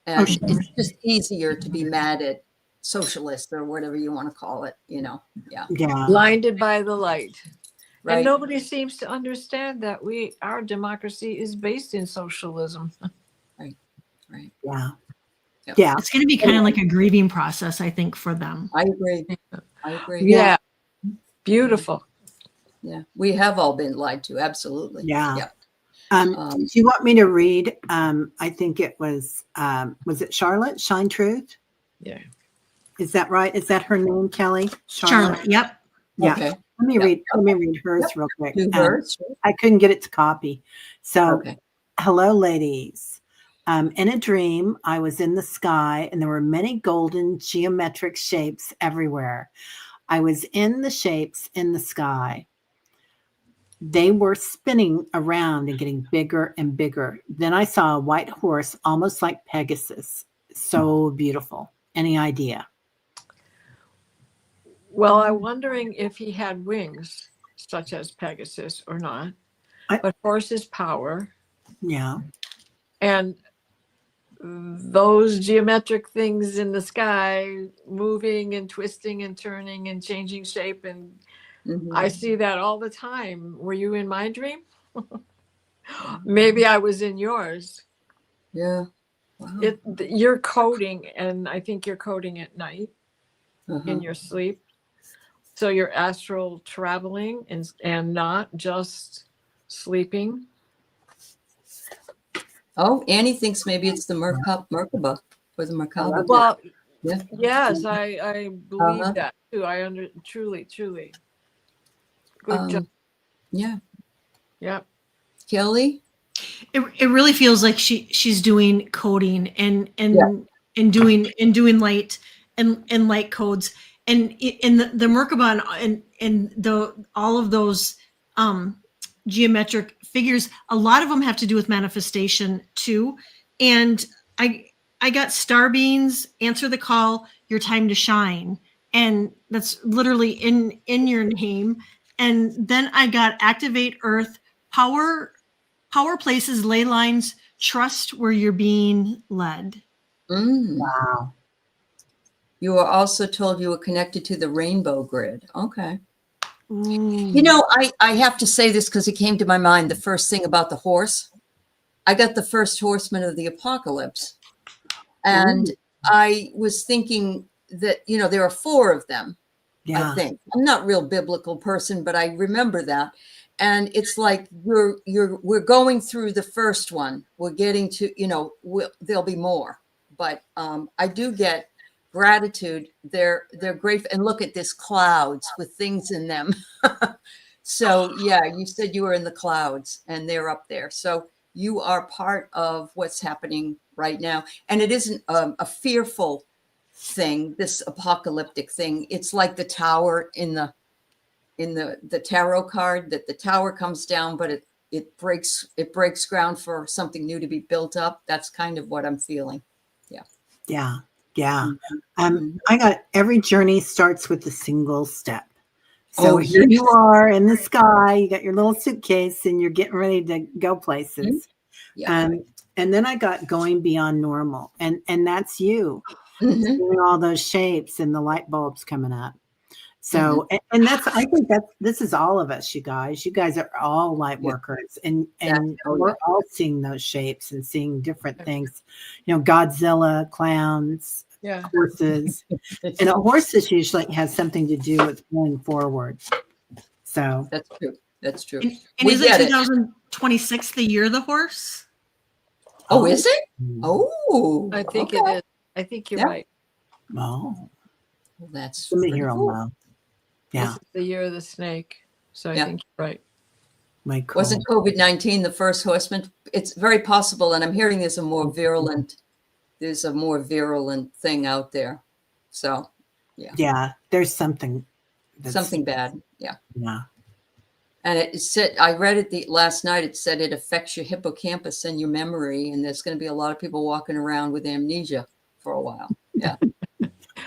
And it's just easier to be mad at socialists or whatever you want to call it, Yeah. Blinded by the light. Right. And nobody seems to understand that our democracy is based in socialism. Right. Yeah. Yep. Yeah. It's going to be kind of like a grieving process, I think, for them. I agree. Yeah. Beautiful. Yeah. We have all been lied to. Absolutely. Yeah. Do you want me to read? I think it was it Charlotte Shine Truth? Yeah. Is that right? Is that her name, Kelly? Charlotte. Yep. Yeah. Okay. Let me read hers real quick. Do hers. I couldn't get it to copy. So, Okay. hello, ladies. In a dream, I was in the sky and there were many golden geometric shapes everywhere. I was in the shapes in the sky. They were spinning around and getting bigger and bigger. Then I saw a white horse, almost like Pegasus. So beautiful. Any idea? Well, I'm wondering if he had wings, such as Pegasus or not. But horse is power. Yeah. And those geometric things in the sky moving and twisting and turning and changing shape, and I see that all the time. Were you in my dream? Maybe I was in yours. Yeah. Wow. You're coding, and I think you're coding at night in your sleep. So you're astral traveling and not just sleeping. Oh, Annie thinks maybe it's the Merkaba or the Merkaba. Well, yeah. Yes, I believe that too. Truly. Good job. Yeah. Yep. Kelly? It really feels like she's doing coding and doing light and light codes and in the Merkaba and the all of those geometric figures. A lot of them have to do with manifestation too. And I got star beans, answer the call, your time to shine, and that's literally in your name. And then I got activate earth, power places, ley lines, trust where you're being led. Wow. You were also told you were connected to the rainbow grid. Okay. Ooh. You know, I have to say this because it came to my mind, the first thing about the horse. I got the first horseman of the apocalypse. And I was thinking that, you know, there are 4 of them, I think. I'm not a real biblical person, but I remember that. And it's like we're going through the first one. We're getting to, you know, there'll be more. But I do get gratitude. They're grateful. And look at this clouds with things in them. So, yeah, you said you were in the clouds and they're up there. So you are part of what's happening right now. And it isn't a fearful thing, this apocalyptic thing. It's like the tower in the tarot card, that the tower comes down, but it breaks ground for something new to be built up. That's kind of what I'm feeling. Yeah. I got every journey starts with a single step. So here you are in the sky, you got your little suitcase and you're getting ready to go places. And then I got going beyond normal, and that's you seeing all those shapes and the light bulbs coming up. So, and I think this is all of us, you guys. You guys are all light workers, and we're all seeing those shapes and seeing different things. You know, Godzilla, clowns, horses, and horses usually has something to do with going forward. So that's true. And is it 2026 the year of the horse? Oh, is it? Oh, I think it is. I think you're right. Oh, well, that's let me hear cool. them. Yeah, this is the year of the snake. So I think you're right. Cool. Wasn't COVID-19 the first horseman? It's very possible, and I'm hearing there's a more virulent thing out there. So, yeah, there's something bad. Yeah. And it said, I read it last night. It said it affects your hippocampus and your memory, and there's going to be a lot of people walking around with amnesia for a while. Yeah.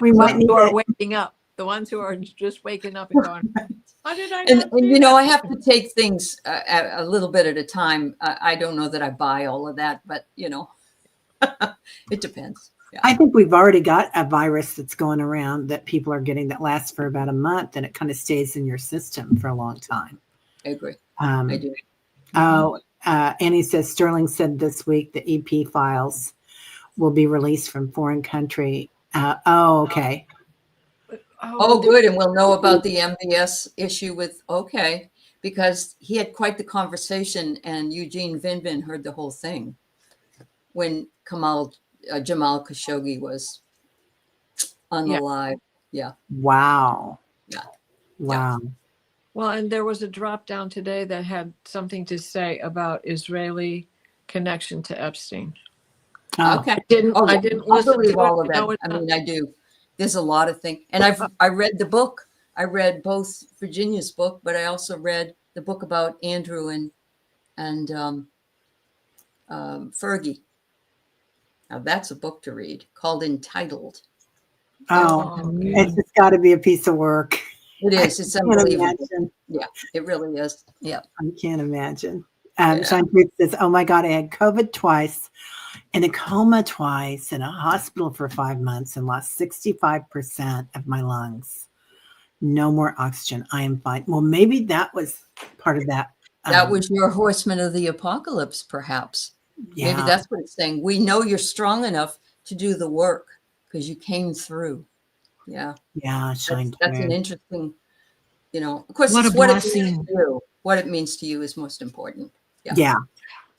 We might need to waking up. The ones who are just waking up and going, how did I not and you know, I have to take things a little bit at a time. I don't know that I buy all of that, but you know, it depends. Yeah. I think we've already got a virus that's going around that people are getting that lasts for about a month, and it kind of stays in your system for a long time. I agree. I do. Annie says Sterling said this week the EP files will be released from foreign country. Okay. Oh, good. And we'll know about the MBS issue because he had quite the conversation, and Eugene Vinvin heard the whole thing when Jamal Khashoggi was unalive. Yeah. Wow. Yeah. Wow. Yeah. Well, and there was a drop down today that had something to say about Israeli connection to Epstein. Okay. I didn't listen believe to all it. of that. I mean, I do. There's a lot of things, and I read the book I read both Virginia's book, but I also read the book about Andrew and Fergie. Now that's a book to read called Entitled. Oh, good. it's just got to be a piece of work. It is. It's Can't unbelievable. imagine. Yeah, it really is. Yeah. I can't imagine. Yeah. Sean Creek says, "Oh my God, I had COVID twice, in a coma twice, in a hospital for 5 months, and lost 65% of my lungs. No more oxygen. I am fine." Well, maybe that was part of that. That was your horseman of the apocalypse, perhaps. Yeah. Maybe that's what it's saying. We know you're strong enough to do the work because you came through. Yeah. Yeah, Sean That's an Creek. interesting, of course, What it's a what it means blessing. to you. What it means to you is most important. Yeah. Yeah.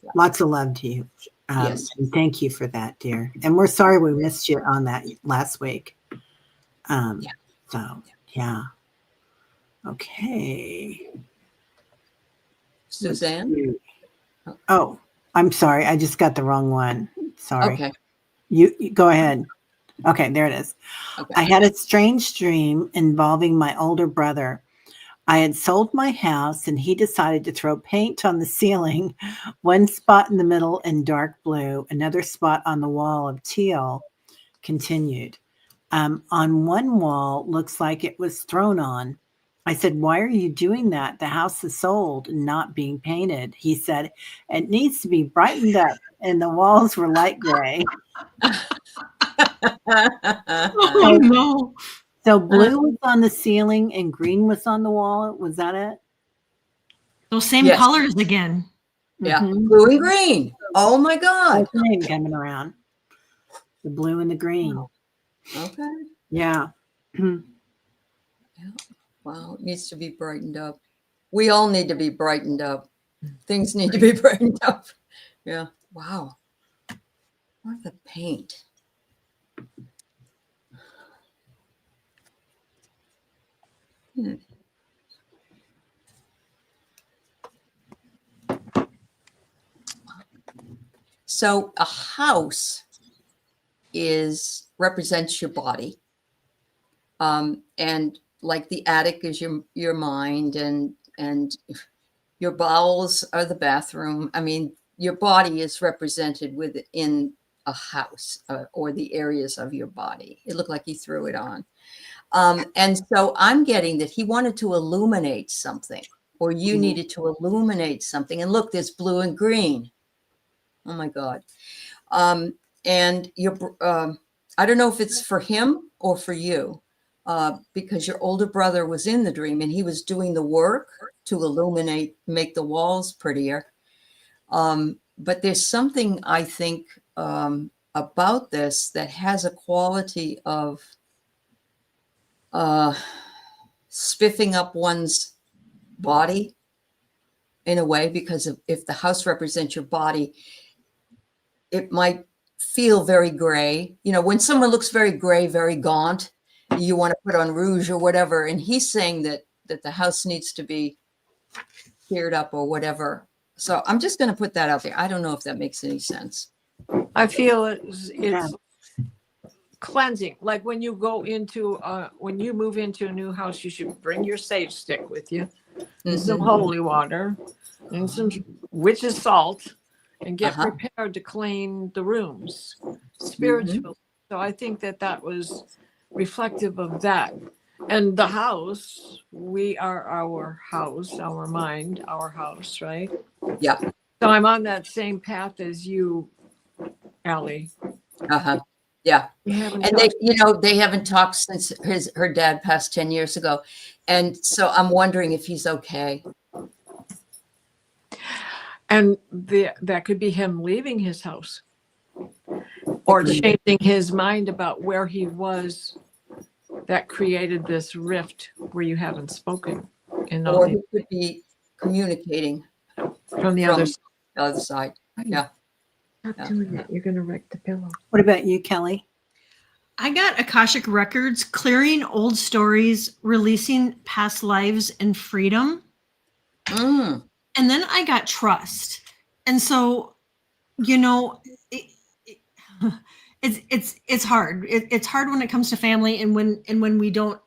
Yeah. Lots of love to you. Yes. And thank you for that, dear. And we're sorry we missed you on that last week. Yeah. So, yeah. Okay. Suzanne? Oh, I'm sorry. I just got the wrong one. Sorry. Okay. You go ahead. Okay, there it is. Okay. I had a strange dream involving my older brother. I had sold my house and he decided to throw paint on the ceiling, one spot in the middle in dark blue, another spot on the wall of teal. Continued. On one wall, looks like it was thrown on. I said, "Why are you doing that? The house is sold and not being painted." He said, "It needs to be brightened up," and the walls were light gray. Oh no. So blue was on the ceiling and green was on the wall. Was that it? Those same Yes. colors again. Yeah. Mhm. Blue and green. Oh my God. Green coming around. The blue and the green. Okay. Yeah. Wow. It needs to be brightened up. We all need to be brightened up. Things need to be brightened up. Yeah. Wow. Or the paint. So a house represents your body. And like the attic is your mind, and your bowels are the bathroom. I mean, your body is represented within a house, or the areas of your body. It looked like he threw it on. And so I'm getting that he wanted to illuminate something, or you needed to illuminate something. And look, there's blue and green. Oh my God. And I don't know if it's for him or for you, because your older brother was in the dream and he was doing the work to illuminate, make the walls prettier. But there's something, I think, about this that has a quality of spiffing up one's body in a way, because if the house represents your body, it might feel very gray. When someone looks very gray, very gaunt, you want to put on rouge or whatever. And he's saying that the house needs to be cleared up or whatever. So I'm just going to put that out there. I don't know if that makes any sense. I feel it's cleansing. Like when you move into a new house, you should bring your sage stick with you, and some holy water, and some witch's salt, and get prepared to clean the rooms spiritually. So I think that was reflective of that. And the house, we are our house, our mind, our house, right? Yeah. So I'm on that same path as you, Allie. Yeah. And they haven't talked since her dad passed 10 years ago. And so I'm wondering if he's okay. And that could be him leaving his house, or changing his mind about where he was. That created this rift where you haven't spoken. Or he could be communicating from the other side. Yeah. Stop doing that. You're going to wreck the pillow. What about you, Kelly? I got Akashic Records, clearing old stories, releasing past lives, and freedom. And then I got trust. And so, it's hard. It's hard when it comes to family, and when we don't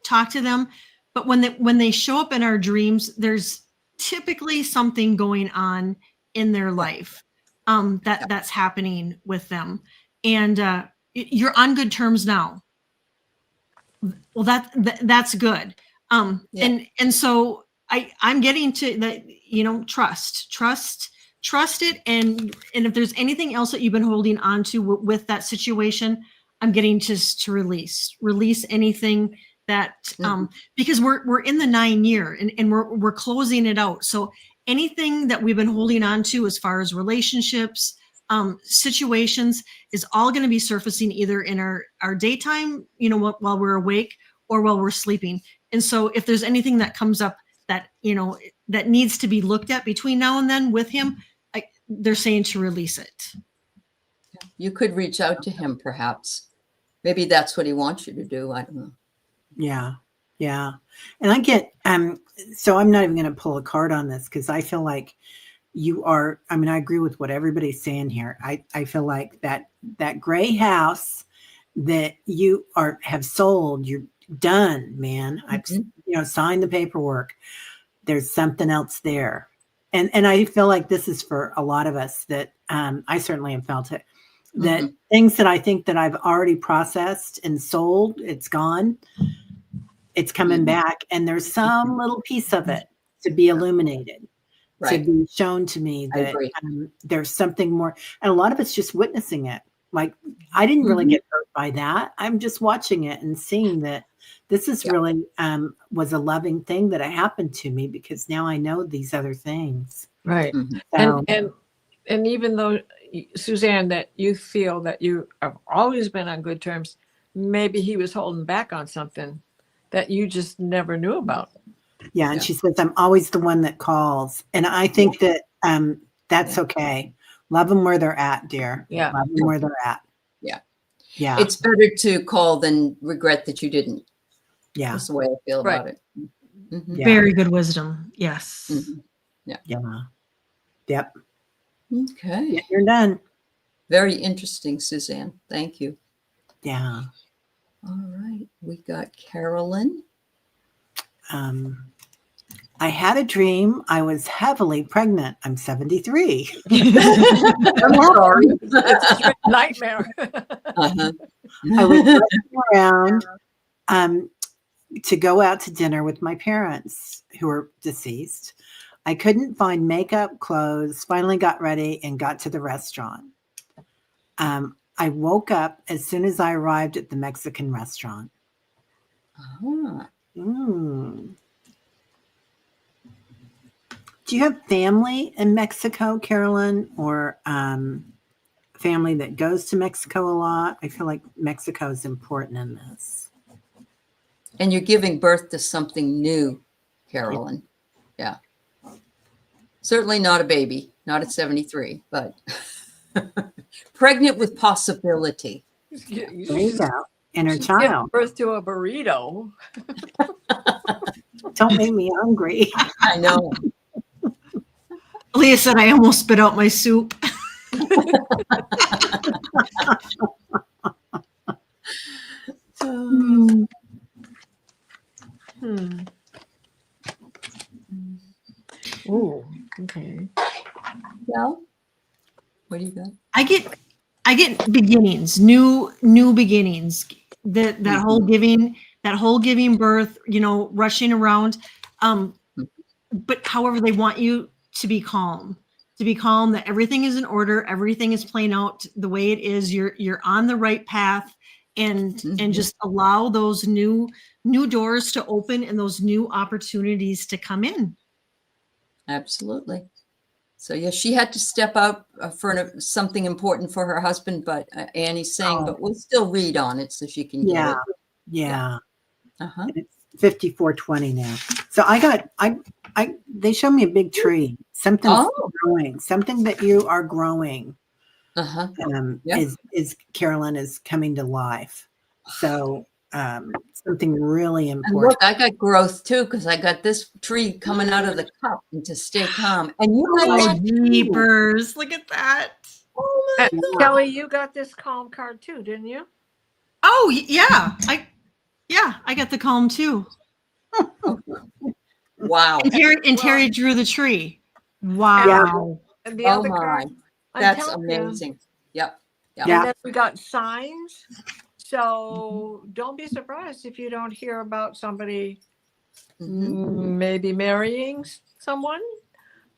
talk to them, but when they show up in our dreams, there's typically something going on in their life that's happening with them, and you're on good terms now. Well, that's good. And so I'm getting to that, trust it. And if there's anything else that you've been holding on to with that situation, I'm getting to release anything that, because we're in the 9 year and we're closing it out. So anything that we've been holding on to as far as relationships, situations is all going to be surfacing either in our daytime, while we're awake or while we're sleeping. And so if there's anything that comes up that, that needs to be looked at between now and then with him, they're saying to release it. You could reach out to him, perhaps. Maybe that's what he wants you to do. I don't know. Yeah. Yeah. And I get, so I'm not even going to pull a card on this because I feel like you are, I agree with what everybody's saying here. I feel like that gray house that you have sold, you're done, man. I've, signed the paperwork. There's something else there. And I feel like this is for a lot of us that, I certainly have felt it, that things that I think that I've already processed and sold, it's gone. It's coming back. And there's some little piece of it to be illuminated. To be shown to me that there's something more. And a lot of it's just witnessing it. Like, I didn't really get hurt by that. I'm just watching it and seeing that this is really was a loving thing that happened to me because now I know these other things. Right. So, and even though, Suzanne, that you feel that you have always been on good terms, maybe he was holding back on something that you just never knew about. Yeah. And she says, I'm always the one that calls. And I think that that's okay. Love them where they're at, dear. Yeah. Love them where they're at. Yeah. Yeah. It's better to call than regret that you didn't. Yeah. That's the way I feel about it. Yeah. Very good wisdom. Yes. Yeah. Yep. Okay. Yeah, you're done. Very interesting, Suzanne. Thank you. Yeah. All right. We got Carolyn. I had a dream. I was heavily pregnant. I'm 73. I'm sorry. It's a nightmare. I was rushing around to go out to dinner with my parents who are deceased. I couldn't find makeup, clothes, finally got ready and got to the restaurant. I woke up as soon as I arrived at the Mexican restaurant. Do you have family in Mexico, Carolyn, or family that goes to Mexico a lot? I feel like Mexico is important in this. And you're giving birth to something new, Carolyn. Yeah. Certainly not a baby, not at 73, but pregnant with possibility. There you go. And her Give child. birth to a burrito. Don't make me hungry. I know. Leah said, I almost spit out my soup. Ooh, okay. Well, what do you got? I get beginnings, new beginnings. That whole giving birth, rushing around. But however, they want you to be calm, that everything is in order, everything is playing out the way it is. You're on the right path, and just allow those new doors to open and those new opportunities to come in. Absolutely. So yes, she had to step up for something important for her husband, but Annie's saying, but we'll still read on it so she can get it. Yeah. Uh-huh. It's 54:20 now. So they show me a big tree. Something's growing. Something that you are growing. Is Carolyn is coming to life. So something really And important. look, I got growth too, because I got this tree coming out of the cup and to stay calm. And you got that too. Jeepers, look at that. Oh my God. Kelly, you got this calm card too, didn't you? Oh yeah, Yeah, I got the calm too. Wow. And Terry drew the tree. Wow. And the Oh other my, card, I'm that's telling you. amazing. Yep. Yep. Yeah. And then we got signs. So don't be surprised if you don't hear about somebody maybe marrying someone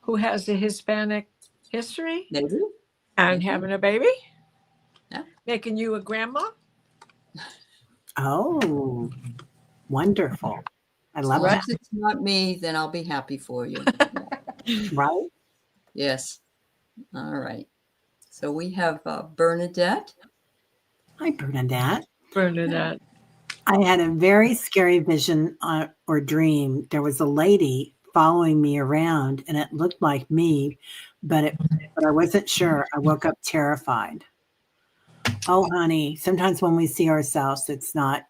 who has a Hispanic history Maybe. and Mhm. having a baby. Yeah. Making you a grandma. Oh, wonderful. I As love long that. as it's not me, then I'll be happy for you. Right? Yes. All right. So we have Bernadette. Hi, Bernadette. Bernadette. I had a very scary vision or dream. There was a lady following me around, and it looked like me, but I wasn't sure. I woke up terrified. Oh, honey, sometimes when we see ourselves, it's not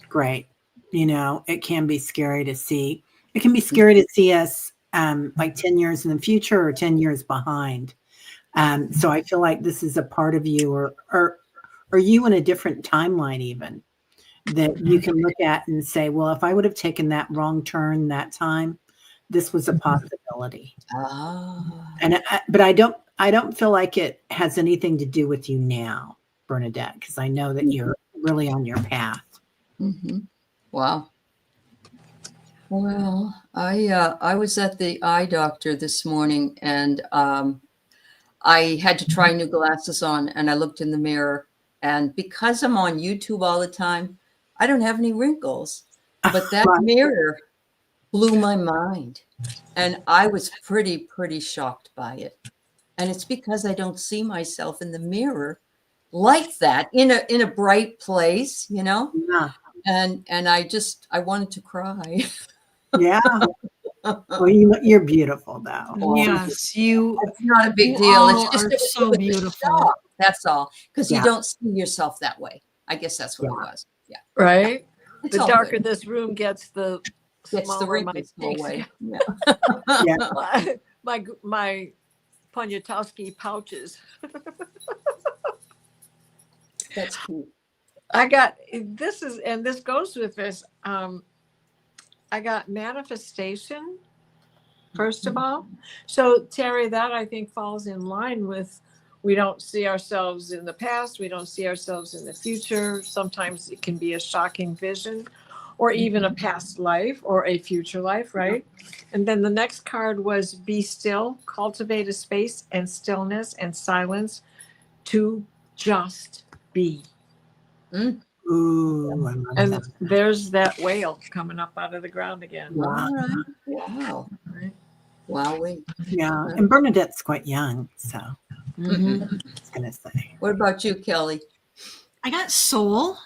great. You know, it can be scary to see. It can be scary to see us like 10 years in the future or 10 years behind. So I feel like this is a part of you or you in a different timeline even that you can look at and say, well, if I would have taken that wrong turn that time, this was a possibility. Ah. But I don't feel like it has anything to do with you now, Bernadette, because I know that you're really on your path. Mm-hmm. Wow. Well, I was at the eye doctor this morning, and I had to try new glasses on, and I looked in the mirror, and because I'm on YouTube all the time, I don't have any wrinkles. But that Right. mirror blew my mind, and I was pretty shocked by it. And it's because I don't see myself in the mirror like that in a bright place, you know. Yeah. And I wanted to cry. Yeah. Well, you're beautiful though. Yes, you It's not a big You deal. It's all just are it was- so it was a beautiful. shock, that's all. Because Yeah. you don't see yourself that way. I guess that's what it Yeah. was. Yeah. Right? It's The all darker good. this room gets, the Gets the smaller my wrinkles go cheeks away. get. Yeah. Yeah. my Poniatowski pouches. That's cute. I got this goes with this. I got manifestation first of all. So Terry, that I think falls in line with we don't see ourselves in the past, we don't see ourselves in the future. Sometimes it can be a shocking vision or even a past life or a future life, right? And then the next card was be still, cultivate a space and stillness and silence to just be. Ooh, I love And that. there's that whale coming up out of the ground again. All right. Wow. Right? Wow. Wait. Yeah. And Bernadette's quite young, so Mhm. I was gonna say. What about you, Kelly? I got soul,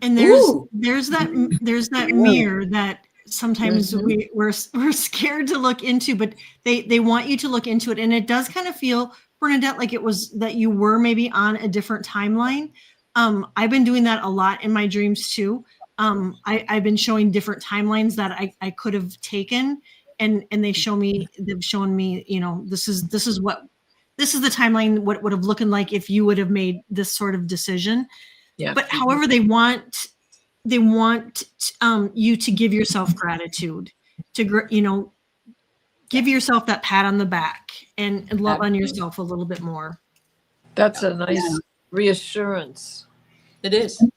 and there's Ooh. there's that Yeah. mirror that sometimes Mhm. we're scared to look into, but they want you to look into it, and it does kind of feel, Bernadette, like it was that you were maybe on a different timeline. I've been doing that a lot in my dreams too. I've been showing different timelines that I could have taken, and they've shown me, you know, this is the timeline, what would have looking like if you would have made this sort of decision. Yeah. But however, they want you to give yourself gratitude, to give yourself that pat on the back and love on yourself a little bit more. That's a nice reassurance. It is. And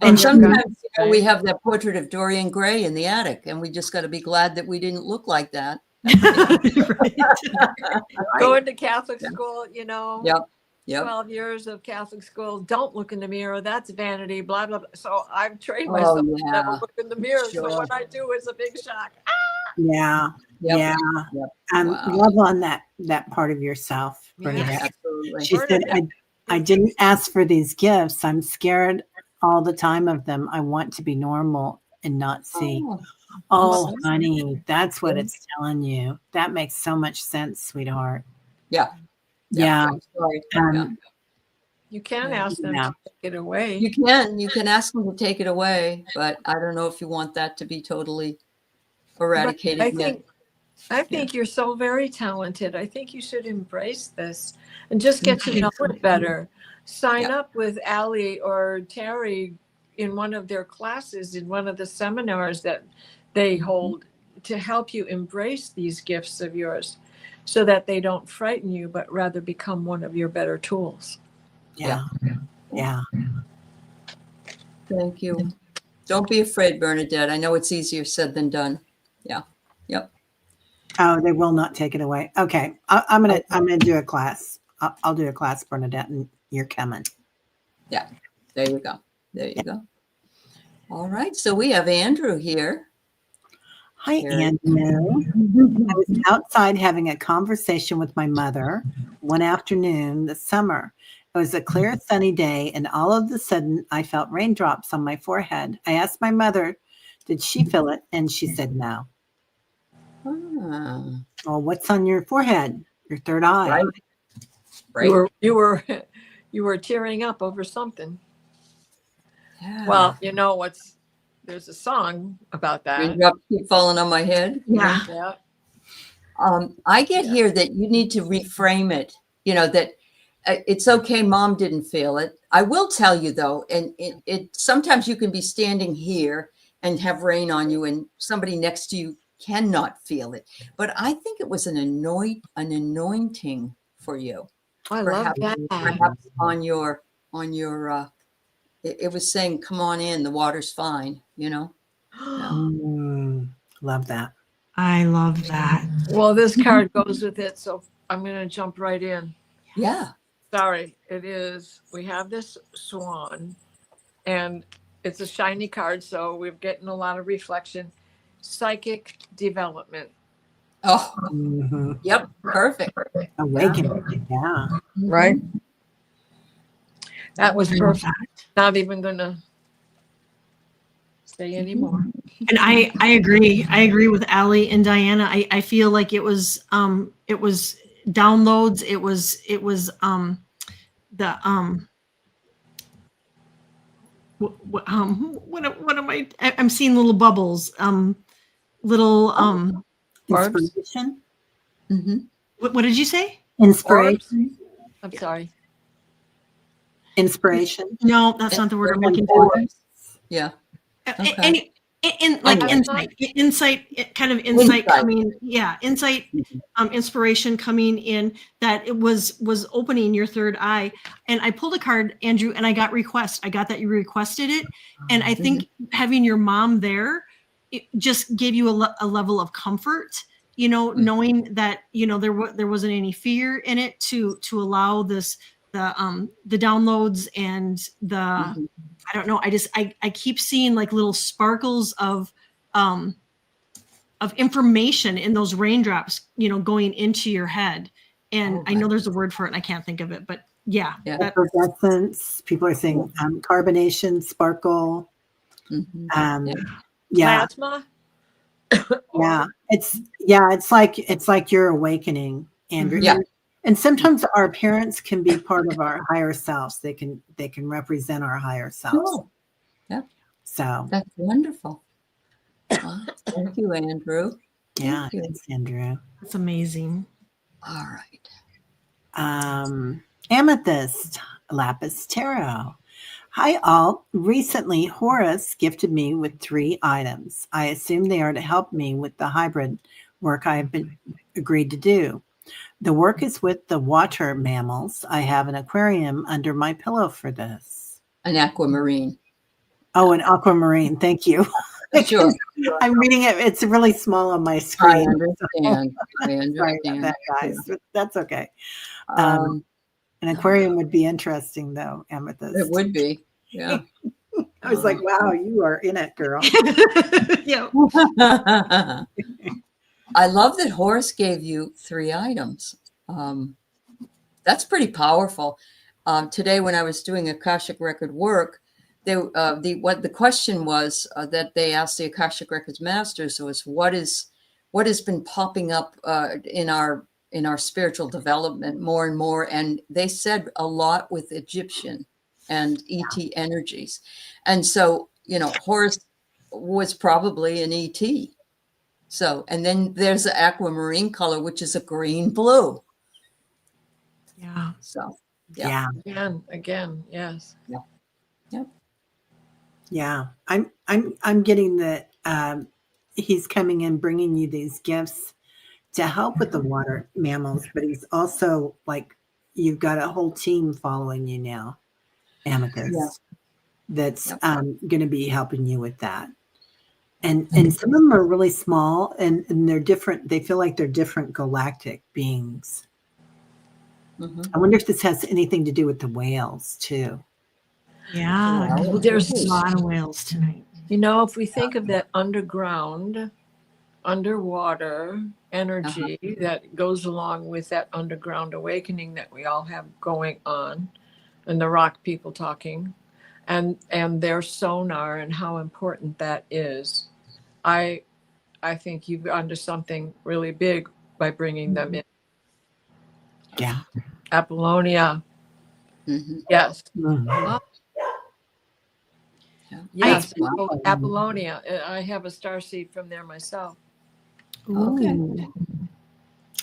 And she- sometimes we have that portrait of Dorian Gray in the attic, and we just got to be glad that we didn't look like that. Right. Going to Catholic school, you know, Yep. Yep. 12 years of Catholic school, don't look in the mirror. That's vanity, blah, blah, blah. So I've trained Oh, myself to yeah. never look in the mirror. So Sure. what I do is a big shock. Yeah. Yep. Yeah. Yep. Wow. Love on that part of yourself, Yeah. Bernadette. Absolutely. She said, I didn't ask for these gifts. I'm scared all the time of them. I want to be normal and not see. Oh, Oh, awesome. honey, that's what it's telling you. That makes so much sense, sweetheart. Yeah. Yeah. I'm sorry. Um, You can Yeah. ask them Yeah. to take it away. You can ask them to take it away, but I don't know if you want that to be totally eradicated. But I think you're so very talented. I think you should embrace this and just get to know it better. Sign Yeah. up with Allie or Terry, in one of their classes, in one of the seminars that they hold, to help you embrace these gifts of yours so that they don't frighten you, but rather become one of your better tools. Yeah. Yeah. Thank you. Don't be afraid, Bernadette. I know it's easier said than done. Yeah. Yep. Oh, they will not take it away. Okay. I'm gonna do a class. I'll do a class, Bernadette, and you're coming. Yeah. There you go. There you go. All right. So we have Andrew here. Hi, Very- Andrew. I was outside having a conversation with my mother one afternoon this summer. It was a clear, sunny day, and all of a sudden, I felt raindrops on my forehead. I asked my mother, did she feel it? And she said no. Ah, Well, what's on your forehead? Your third eye. right. Right. You were tearing up over something. Yeah. Well, you know there's a song about that. Raindrops keep falling on my head. Yeah. Yeah. I get here that you need to reframe it, that it's okay. Mom didn't feel it. I will tell you though, and it sometimes you can be standing here and have rain on you and somebody next to you cannot feel it. But I think it was an anointing for you. I love that. Perhaps on your, it was saying, come on in, the water's fine, Love that. I love that. Well, this card goes with it, so I'm going to jump right in. Yeah. Sorry, we have this swan, and it's a shiny card, so we're getting a lot of reflection. Psychic development. Oh, Mhm. yep. Perfect. Awakening. Yeah. Right? That was I love perfect. that. Not even going to say anymore. And I agree. I agree with Allie and Diana. I feel like it was downloads. It was what am I'm seeing little bubbles, little Orbs? Inspiration. Mm-hmm. what did you say? Inspiration. I'm sorry. Inspiration. No, that's not the word I'm looking for. Yeah. Okay. Any like Anyway. insight, kind of insight Insight. coming, insight, inspiration coming in, that it was opening your third eye. And I pulled a card, Andrew, and I got that you requested it, and I think having your mom there, it just gave you a level of comfort, knowing that there wasn't any fear in it to allow this the downloads and the I don't know. I keep seeing like little sparkles of information in those raindrops, going into your head. And I know there's a word for it and I can't think of it, but yeah. Effervescence. People are saying carbonation, sparkle. Mm-hmm. Yeah. Plasma? Yeah. It's like you're awakening, Andrew. Yeah. And sometimes our parents can be part of our higher selves. They can represent our higher selves. Cool. Yeah. So That's wonderful. Well, thank you, Andrew. yeah, Thank you. thanks, Andrew. That's amazing. All right. Amethyst Lapis Tarot. Hi all. Recently, Horus gifted me with 3 items. I assume they are to help me with the hybrid work I have been agreed to do. The work is with the water mammals. I have an aquarium under my pillow for this. An aquamarine. Oh, an aquamarine. Thank you. Sure. I'm reading it. It's really small on my I screen. understand. I Sorry about understand. that, guys. But that's okay. Um, An aquarium would be interesting, though, Amethyst. it would be. Yeah. I was like, wow, you are in it, girl. Yeah. I love that Horace gave you 3 items. That's pretty powerful. Today, when I was doing Akashic Record work, the question was that they asked the Akashic Records masters was what has been popping up in our spiritual development more and more, and they said a lot with Egyptian and ET energies, and so Horace was probably an ET. So, and then there's the aquamarine color, which is a green blue. Yeah. So, Yeah. Again, yes. Yep. Yeah, I'm getting that he's coming in bringing you these gifts to help with the water mammals, but he's also like you've got a whole team following you now, Yeah. Amethyst, that's Yep. going to be helping you with that. And some of them are really small and they're different. They feel like they're different galactic beings. Mhm. I wonder if this has anything to do with the whales too. Yeah, Well, Well, there's a lot of whales tonight. if we think of that underground, underwater energy that goes along with that underground awakening that we all have going on, and the rock people talking, and their sonar and how important that is. I think you've onto something really big by bringing them in. Yeah. Apollonia, Mhm. yes. Mhm. Yeah. Yes, Wow. Apollonia. I have a star seed from there myself. Okay. Ooh.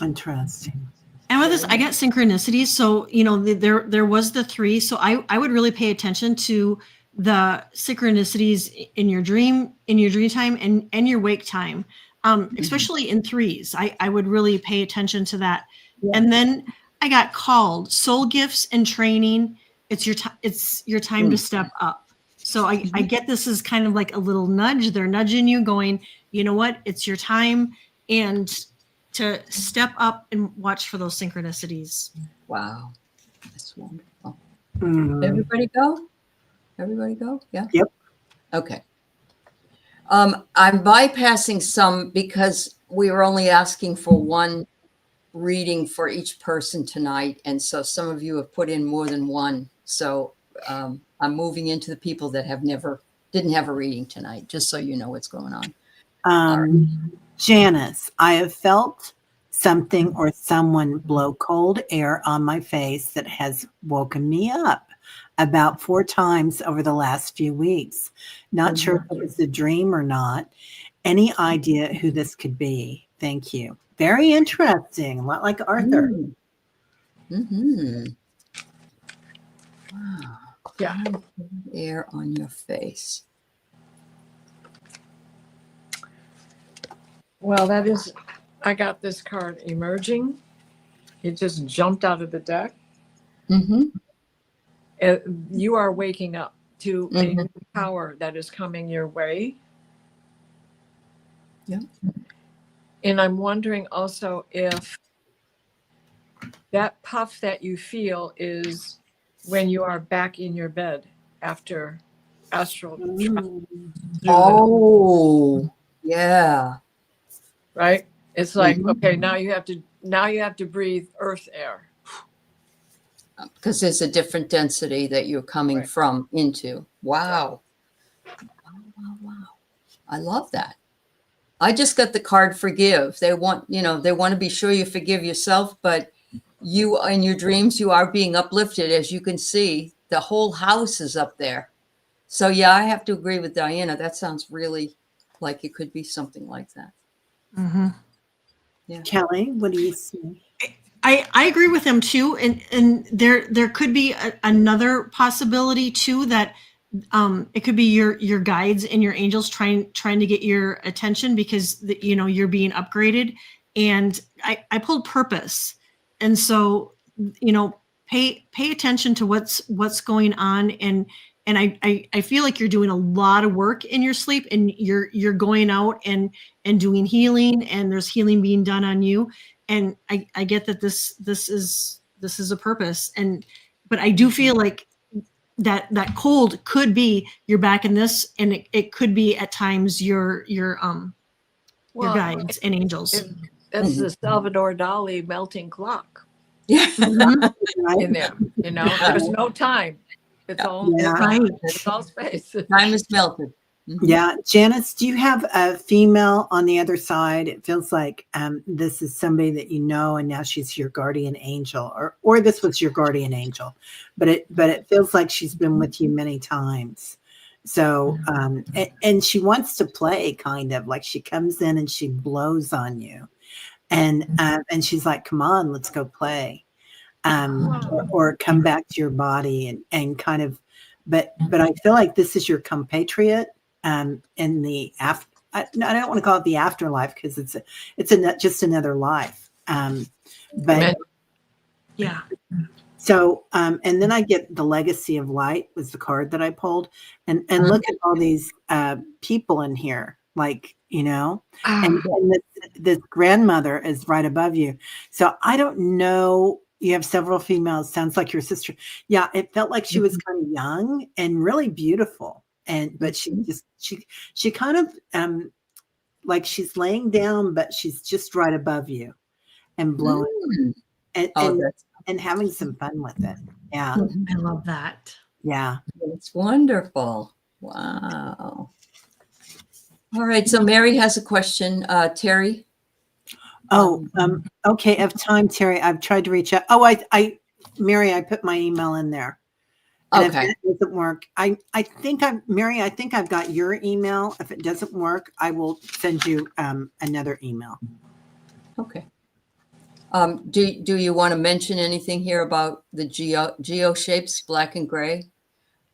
Interesting. And with this, I get synchronicities. So, there was the 3. So I would really pay attention to the synchronicities in your dream time and your wake time. Especially in 3s. I would really pay attention to that. Yeah. And then I got called soul gifts and training. It's your time to step up. So I get this as kind of like a little nudge. They're nudging you going, you know what? It's your time. And to step up and watch for those synchronicities. Wow. That's wonderful. Mhm. Everybody go? Everybody go? Yeah? Yep. Okay. I'm bypassing some because we were only asking for one reading for each person tonight. And so some of you have put in more than one. So I'm moving into the people that didn't have a reading tonight, just so you know what's going on. Janice, I have felt something or someone blow cold air on my face that has woken me up about 4 times over the last few weeks. Not sure if it was a dream or not. Any idea who this could be? Thank you. Very interesting. A lot like Arthur. Mm-hmm. Wow. Yeah. Air on your face. Well, I got this card emerging. It just jumped out of the deck. Mm-hmm. You are waking up to a Mhm. new power that is coming your way. Yeah. And I'm wondering also if that puff that you feel is when you are back in your bed after astral travel. Oh, yeah. Right? It's like, Mhm. okay, now you have to breathe earth air. Because there's a different density that you're coming Right. from into. Wow. Wow. I love that. I just got the card forgive. They want to be sure you forgive yourself, but you in your dreams, you are being uplifted. As you can see, the whole house is up there. So yeah, I have to agree with Diana. That sounds really like it could be something like that. Mm-hmm. Yeah. Kelly, what do you see? I agree with them too, and there could be another possibility too that it could be your guides and your angels trying to get your attention because you're being upgraded. And I pulled purpose, and so pay attention to what's going on, and I feel like you're doing a lot of work in your sleep, and you're going out and doing healing, and there's healing being done on you. And I get that this is a purpose, but I do feel like that cold could be you're back in this, and it could be at times your guides and angels. That's the Salvador Dali melting clock Yeah. Mhm. in there. There's no time. It's all Right. it's all space. Time is melted. Mhm. Yeah, Janice, do you have a female on the other side? It feels like this is somebody that you know, and now she's your guardian angel, or this was your guardian angel, but it feels like she's been with you many times. So and she wants to play, kind of like she comes in and she blows on you, and she's like, "Come on, let's go play." Or come back to your body and kind of but I feel like this is your compatriot in the after. I don't want to call it the afterlife because just another life. But Yeah. so and then I get the legacy of light was the card that I pulled, and look at all these people in here, like and this grandmother is right above you. So I don't know. You have several females. Sounds like your sister. Yeah, it felt like she was kind of young and really beautiful, but she kind of like she's laying down, but she's just right above you and blowing and having some fun with it. Yeah. I love that. Yeah. It's wonderful. Wow. All right. So Mary has a question. Terry. Oh, okay. Of time, Terry, I've tried to reach out. Oh, Mary, I put my email in there. And Okay. if it doesn't work, I think I've got your email. If it doesn't work, I will send you another email. Okay. Do you want to mention anything here about the geo shapes, black and gray?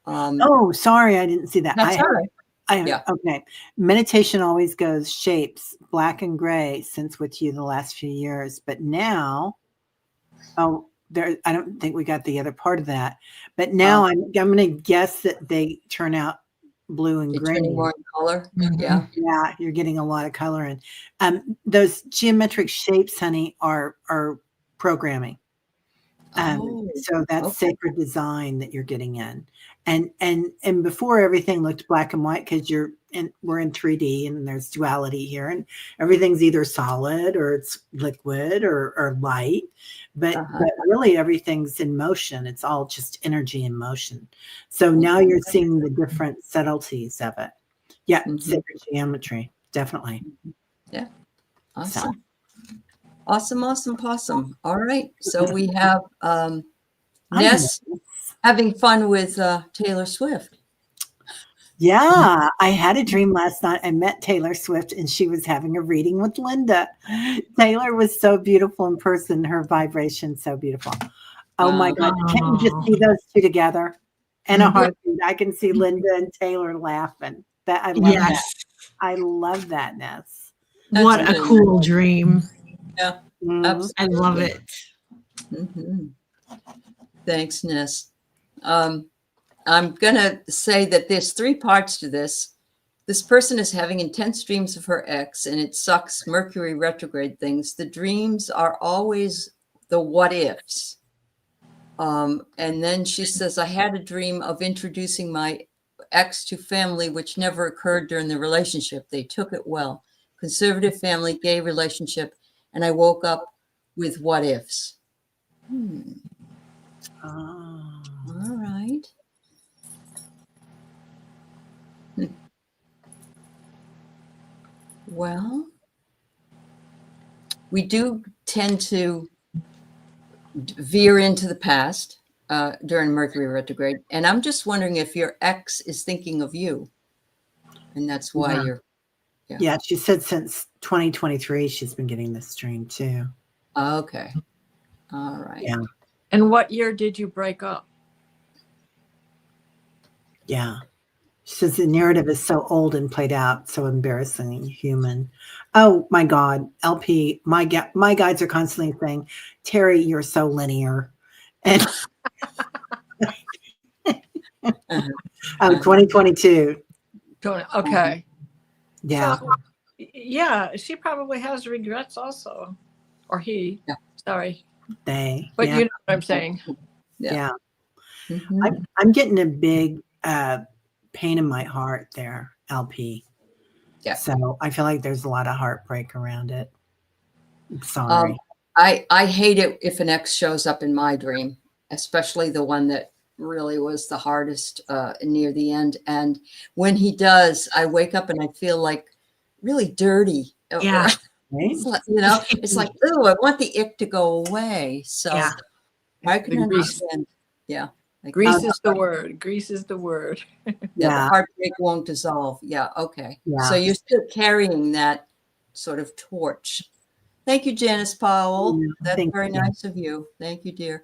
Oh, sorry, I didn't see that. That's all right. Okay. Meditation always goes shapes, black and gray, since with you the last few years. But now, I don't think we got the other part of that. But now I'm going to guess that they turn out blue and green. More color. Mm-hmm. Yeah. Yeah, you're getting a lot of color in. Those geometric shapes, honey, are programming. So that's sacred design that you're getting in. And before everything looked black and white because we're in 3D and there's duality here and everything's either solid or it's liquid or light, but really everything's in motion. It's all just energy in motion. So now you're seeing the different subtleties of it. Yeah, sacred geometry, definitely. Yeah, awesome. Awesome. All right. So we have Ness having fun with Taylor Swift. Yeah, I had a dream last night. I met Taylor Swift and she was having a reading with Linda. Taylor was so beautiful in person. Her vibration, so beautiful. Oh my God. Can't you just see those two together? And a heartbeat. I can see Linda and Taylor laughing. I love that. I love that, Ness. What a cool dream. Yeah, I love it. Mm-hmm. Thanks, Ness. I'm going to say that there's 3 parts to this. This person is having intense dreams of her ex, and it sucks Mercury retrograde things. The dreams are always the what ifs. And then she says, I had a dream of introducing my ex to family, which never occurred during the relationship. They took it well. Conservative family, gay relationship. And I woke up with what ifs. All right. Well, we do tend to veer into the past during Mercury retrograde. And I'm just wondering if your ex is thinking of you. And that's why you're. Yeah, she said since 2023, she's been getting this dream too. Okay. All right. Yeah. And what year did you break up? Yeah. She says the narrative is so old and played out, so embarrassingly human. Oh my God, LP, my guides are constantly saying, Terry, you're so linear. And 2022. Okay. Yeah. So, yeah, she probably has regrets also. Or he. Yeah. Sorry. They. But yeah. you know what I'm saying. Yeah. Mm-hmm. I'm getting a big pain in my heart there, LP. Yeah. So I feel like there's a lot of heartbreak around it. I'm sorry. I hate it if an ex shows up in my dream, especially the one that really was the hardest near the end. And when he does, I wake up and I feel like really dirty. Yeah. It's like, it's like, oh, I want the ick to go away. So I can understand. Yeah. Like, Grease is the word. Grease is the word. The heartbreak won't dissolve. Yeah. Okay. Yeah. So you're still carrying that sort of torch. Thank you, Janice Powell. Yeah, That's very you. nice of you. Thank you, dear.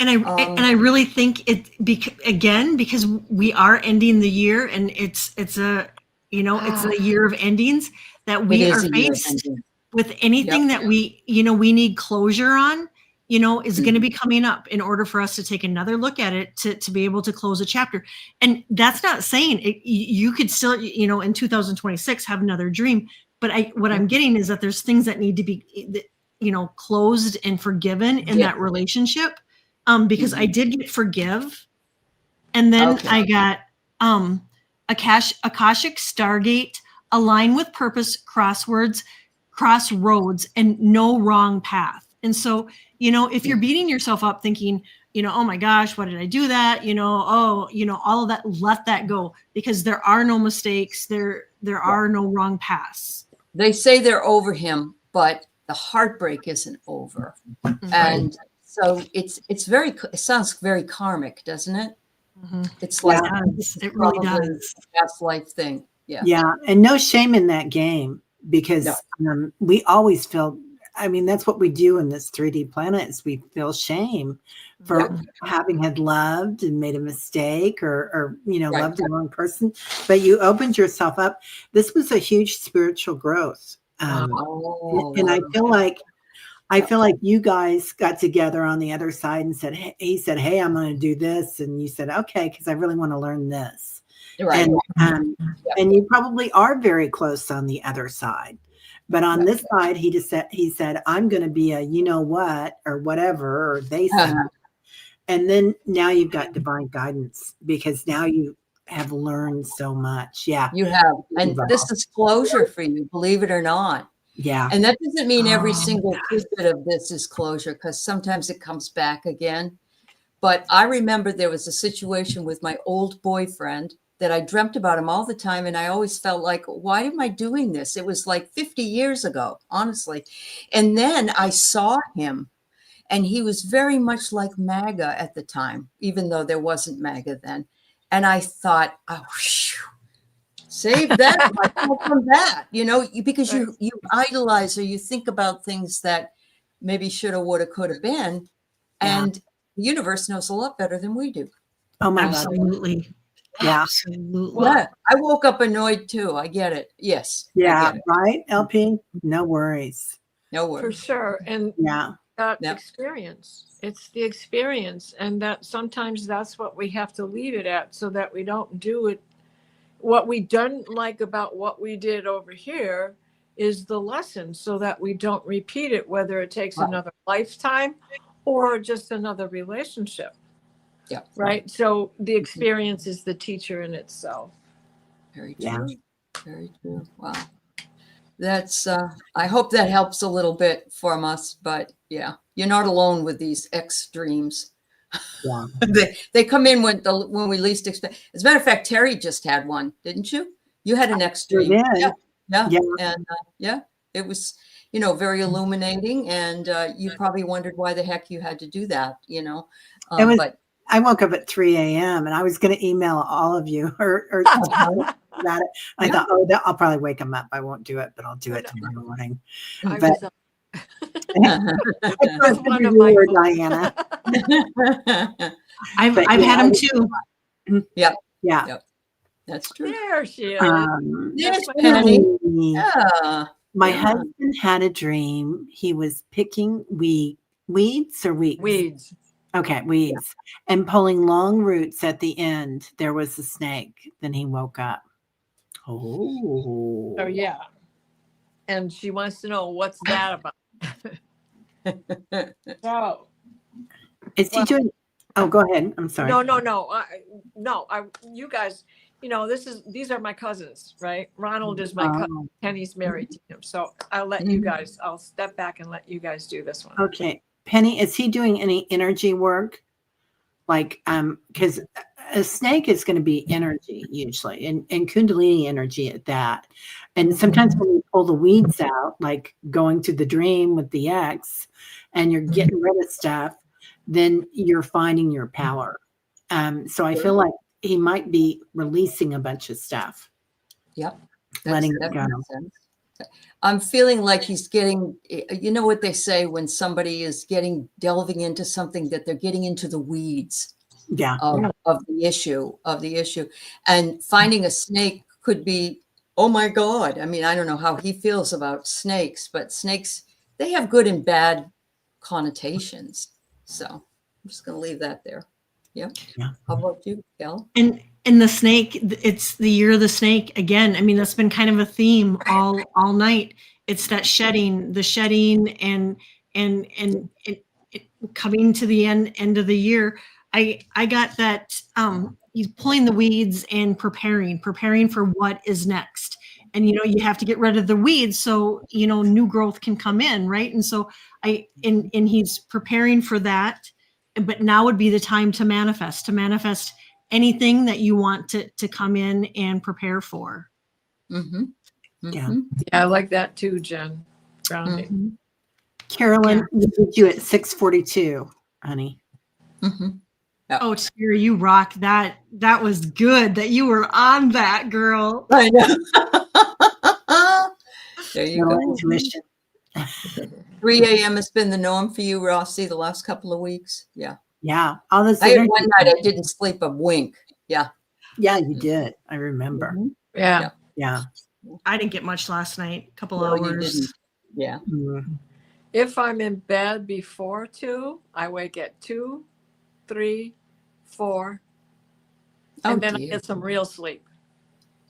I really think again, because we are ending the year, and it's a it's a year of endings, that we are faced with anything that we need closure on, is going to be coming up in order for us to take another look at it to be able to close a chapter. And that's not saying you could still, in 2026 have another dream. But what I'm getting is that there's things that need to be, closed and forgiven in that relationship. Because I did get forgive. And then I got Akashic Stargate, align with purpose, crossroads, and no wrong path. And so, if you're beating yourself up thinking, oh my gosh, why did I do that? All of that, let that go, because there are no mistakes. There are no wrong paths. They say they're over him, but the heartbreak isn't over. And so it sounds very karmic, doesn't it? Mm-hmm. It's like, it really does. Past life thing. Yeah. Yeah. And no shame in that game, because we always feel, that's what we do in this 3D planet, is we feel shame for having had loved and made a mistake or loved the wrong person. But you opened yourself up. This was a huge spiritual growth. And I feel like you guys got together on the other side and he said, hey, I'm going to do this. And you said, okay, because I really want to learn this. Right. And you probably are very close on the other side. But on this side, he said, I'm going to be a, what, or whatever, or they said. And then now you've got divine guidance, because now you have learned so much. Yeah. You have. And this is closure for you, believe it or not. Yeah. And that doesn't mean every single tidbit of this is closure, because sometimes it comes back again. But I remember there was a situation with my old boyfriend that I dreamt about him all the time. And I always felt like, why am I doing this? It was like 50 years ago, honestly. And then I saw him, and he was very much like MAGA at the time, even though there wasn't MAGA then. And I thought, oh, save that from that, because you idolize, or you think about things that maybe shoulda, woulda, coulda been. And the universe knows a lot better than we do. Oh my Absolutely. God. Yeah. Absolutely. Yeah. I woke up annoyed too. I get it. Yes. Yeah. Right. LP. No worries. No worries. For sure. And that experience, it's the experience. And that sometimes that's what we have to leave it at, so that we don't do it. What we don't like about what we did over here is the lesson, so that we don't repeat it, whether it takes another lifetime or just another relationship. Yeah. Right. So the experience is the teacher in itself. Very true. Very true. Wow. That's, I hope that helps a little bit from us, but yeah, you're not alone with these extremes. Yeah. they come in when we least expect. As a matter of fact, Terry just had one, didn't you? You had an extreme. Yeah. And it was, very illuminating, and you probably wondered why the heck you had to do that, but I woke up at 3 a.m. and I was going to email all of you or about it. I thought, I'll probably wake them up. I won't do it, but I'll do it tomorrow morning. But one of my Diana. I've had them too. Yep. Yeah. That's true. There she is. Yes, Penny. Yeah. My husband had a dream. He was picking weeds or weeds? Weeds. Okay, weeds. And pulling long roots at the end. There was a snake. Then he woke up. Oh. Oh, yeah. And she wants to know, what's that about? So. Is he doing? Oh, go ahead. I'm sorry. No. You guys, these are my cousins, right? Ronald is my cousin. Penny's married to him. So I'll let you guys, I'll step back and let you guys do this one. Okay. Penny, is he doing any energy work? Like, because a snake is going to be energy usually, and Kundalini energy at that. And sometimes when you pull the weeds out, like going to the dream with the ex, and you're getting rid of stuff, then you're finding your power. So I feel like he might be releasing a bunch of stuff. Yep. Letting it go. I'm feeling like he's getting, you know what they say when somebody is delving into something, that they're getting into the weeds Yeah. of the issue, and finding a snake could be, oh my God. I mean, I don't know how he feels about snakes, but snakes, they have good and bad connotations. So I'm just going to leave that there. Yep. Yeah. How about you, Kel? And the snake, it's the year of the snake again. I mean, that's been kind of a theme all night. It's that the shedding and it coming to the end of the year. I got that he's pulling the weeds and preparing for what is next. And you have to get rid of the weeds so new growth can come in, right? And so and he's preparing for that. But now would be the time to manifest anything that you want to come in and prepare for. Mm-hmm. Mm-hmm. Yeah. Yeah, I like that too, Jen. Grounding. Mm-hmm. Carolyn, we did you at 6:42, honey. Mm-hmm. Oh, Terry, you rock. That was good that you were on that, girl. I know. There you Little go. intuition. 3 a.m. has been the norm for you, Rossi, the last couple of weeks. Yeah. Yeah. All this I had energy. one night I didn't sleep a wink. Yeah. Yeah, you did. I remember. Mhm. Yeah. Yeah. I didn't get much last night. A couple No, you hours. didn't. Yeah. Mhm. If I'm in bed before 2, I wake at 2, 3, 4, Oh, and then I dear. get some real sleep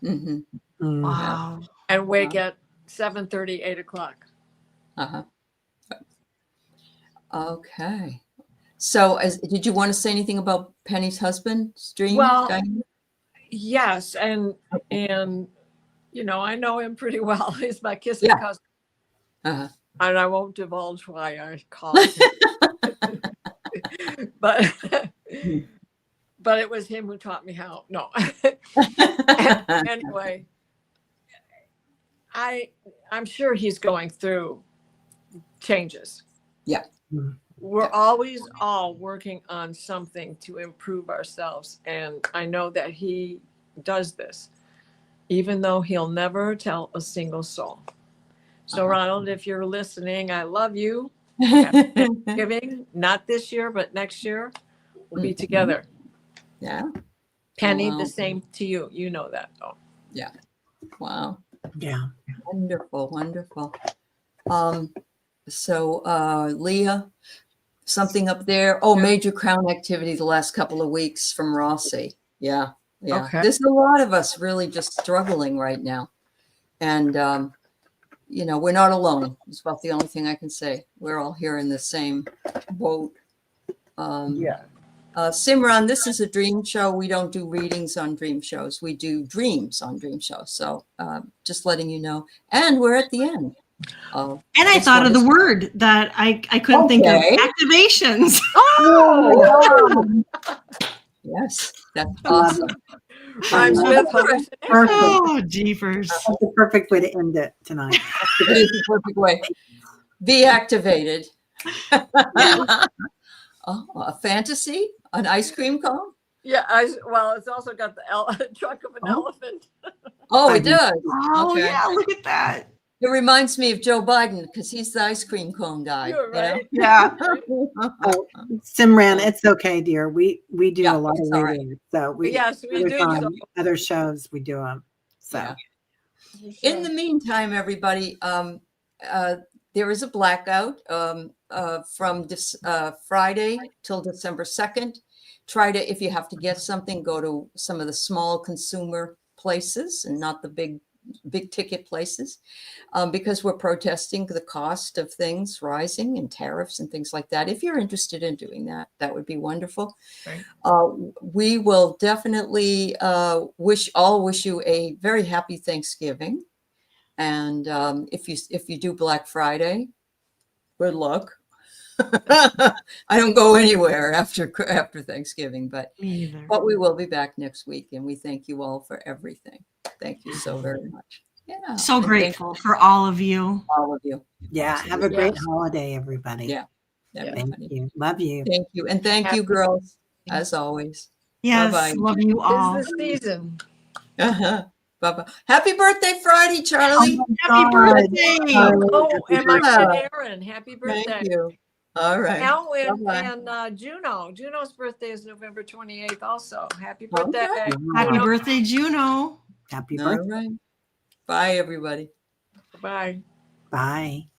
Mm-hmm. Mm. Wow. and wake at 7:30, 8 o'clock. Uh-huh. Okay. So did you want to say anything about Penny's husband's dream? Well, Diane? Yes, and I know him pretty well. He's my kissing Yeah. cousin, Uh-huh. and I won't divulge why I call him. but but it was him who taught me how. No. Anyway, I'm sure he's going through changes. Yeah. We're always all working on something to improve ourselves. And I know that he does this, even though he'll never tell a single soul. So, Ronald, if you're listening, I love you. Happy Thanksgiving, not this year, but next year, we'll be together. Yeah. Penny, Wow. the same to you. You know that, though. Yeah. Wow. Yeah. Wonderful. Wonderful. So Leah, something up there. Oh, major crown activity the last couple of weeks from Rossi. Yeah. Yeah. Okay. There's a lot of us really just struggling right now. And, we're not alone. It's about the only thing I can say. We're all here in the same boat. Simran, this is a dream show. We don't do readings on dream shows. We do dreams on dream shows. So just letting you know. And we're at the end. And I thought of the word that I couldn't think of. Okay. Activations. Oh! Yes, that's awesome. Rhymes with hallucination. Perfect. Oh, jeepers. That's the perfect way to end it tonight. It is the perfect way. Be activated. Oh, a fantasy? An ice cream cone? Yeah, it's also got the trunk of an elephant. Oh, it does. Oh, Okay. yeah, look at that. It reminds me of Joe Biden because he's the ice cream cone guy. You're right. Yeah. Oh, Simran, it's okay, dear. We do Yeah, a lot of it's all right. readings. So Yes, we other do. time, So, other shows we do them. So Yeah. In the meantime, everybody, there is a blackout from this Friday till December 2nd. Try to, if you have to get something, go to some of the small consumer places and not the big ticket places, because we're protesting the cost of things rising and tariffs and things like that. If you're interested in doing that, that would be wonderful. Right. We will definitely wish you a very happy Thanksgiving. And if you do Black Friday, good luck. I don't go anywhere after Thanksgiving, but Me either. we will be back next week, and we thank you all for everything. Thank you so very much. Yeah. So and thank grateful for all of you. all of you. yeah, have a great Yes. holiday, everybody. Yeah. Thank Everybody. you. Love you. Thank you. And thank you, girls, as always. Yes, Bye-bye. love you all. It's the season. Uh-huh. Bye-bye. Happy birthday, Friday, Charlie. Happy birthday. Charlie, Oh, happy and my birthday. friend Erin, happy Thank birthday. you. All right. Now and, Bye-bye. Juno. Juno's birthday is November 28th also. Happy Okay. birthday. Happy Juno. birthday, Juno. Happy All birthday. right. Bye, everybody. Bye. Bye.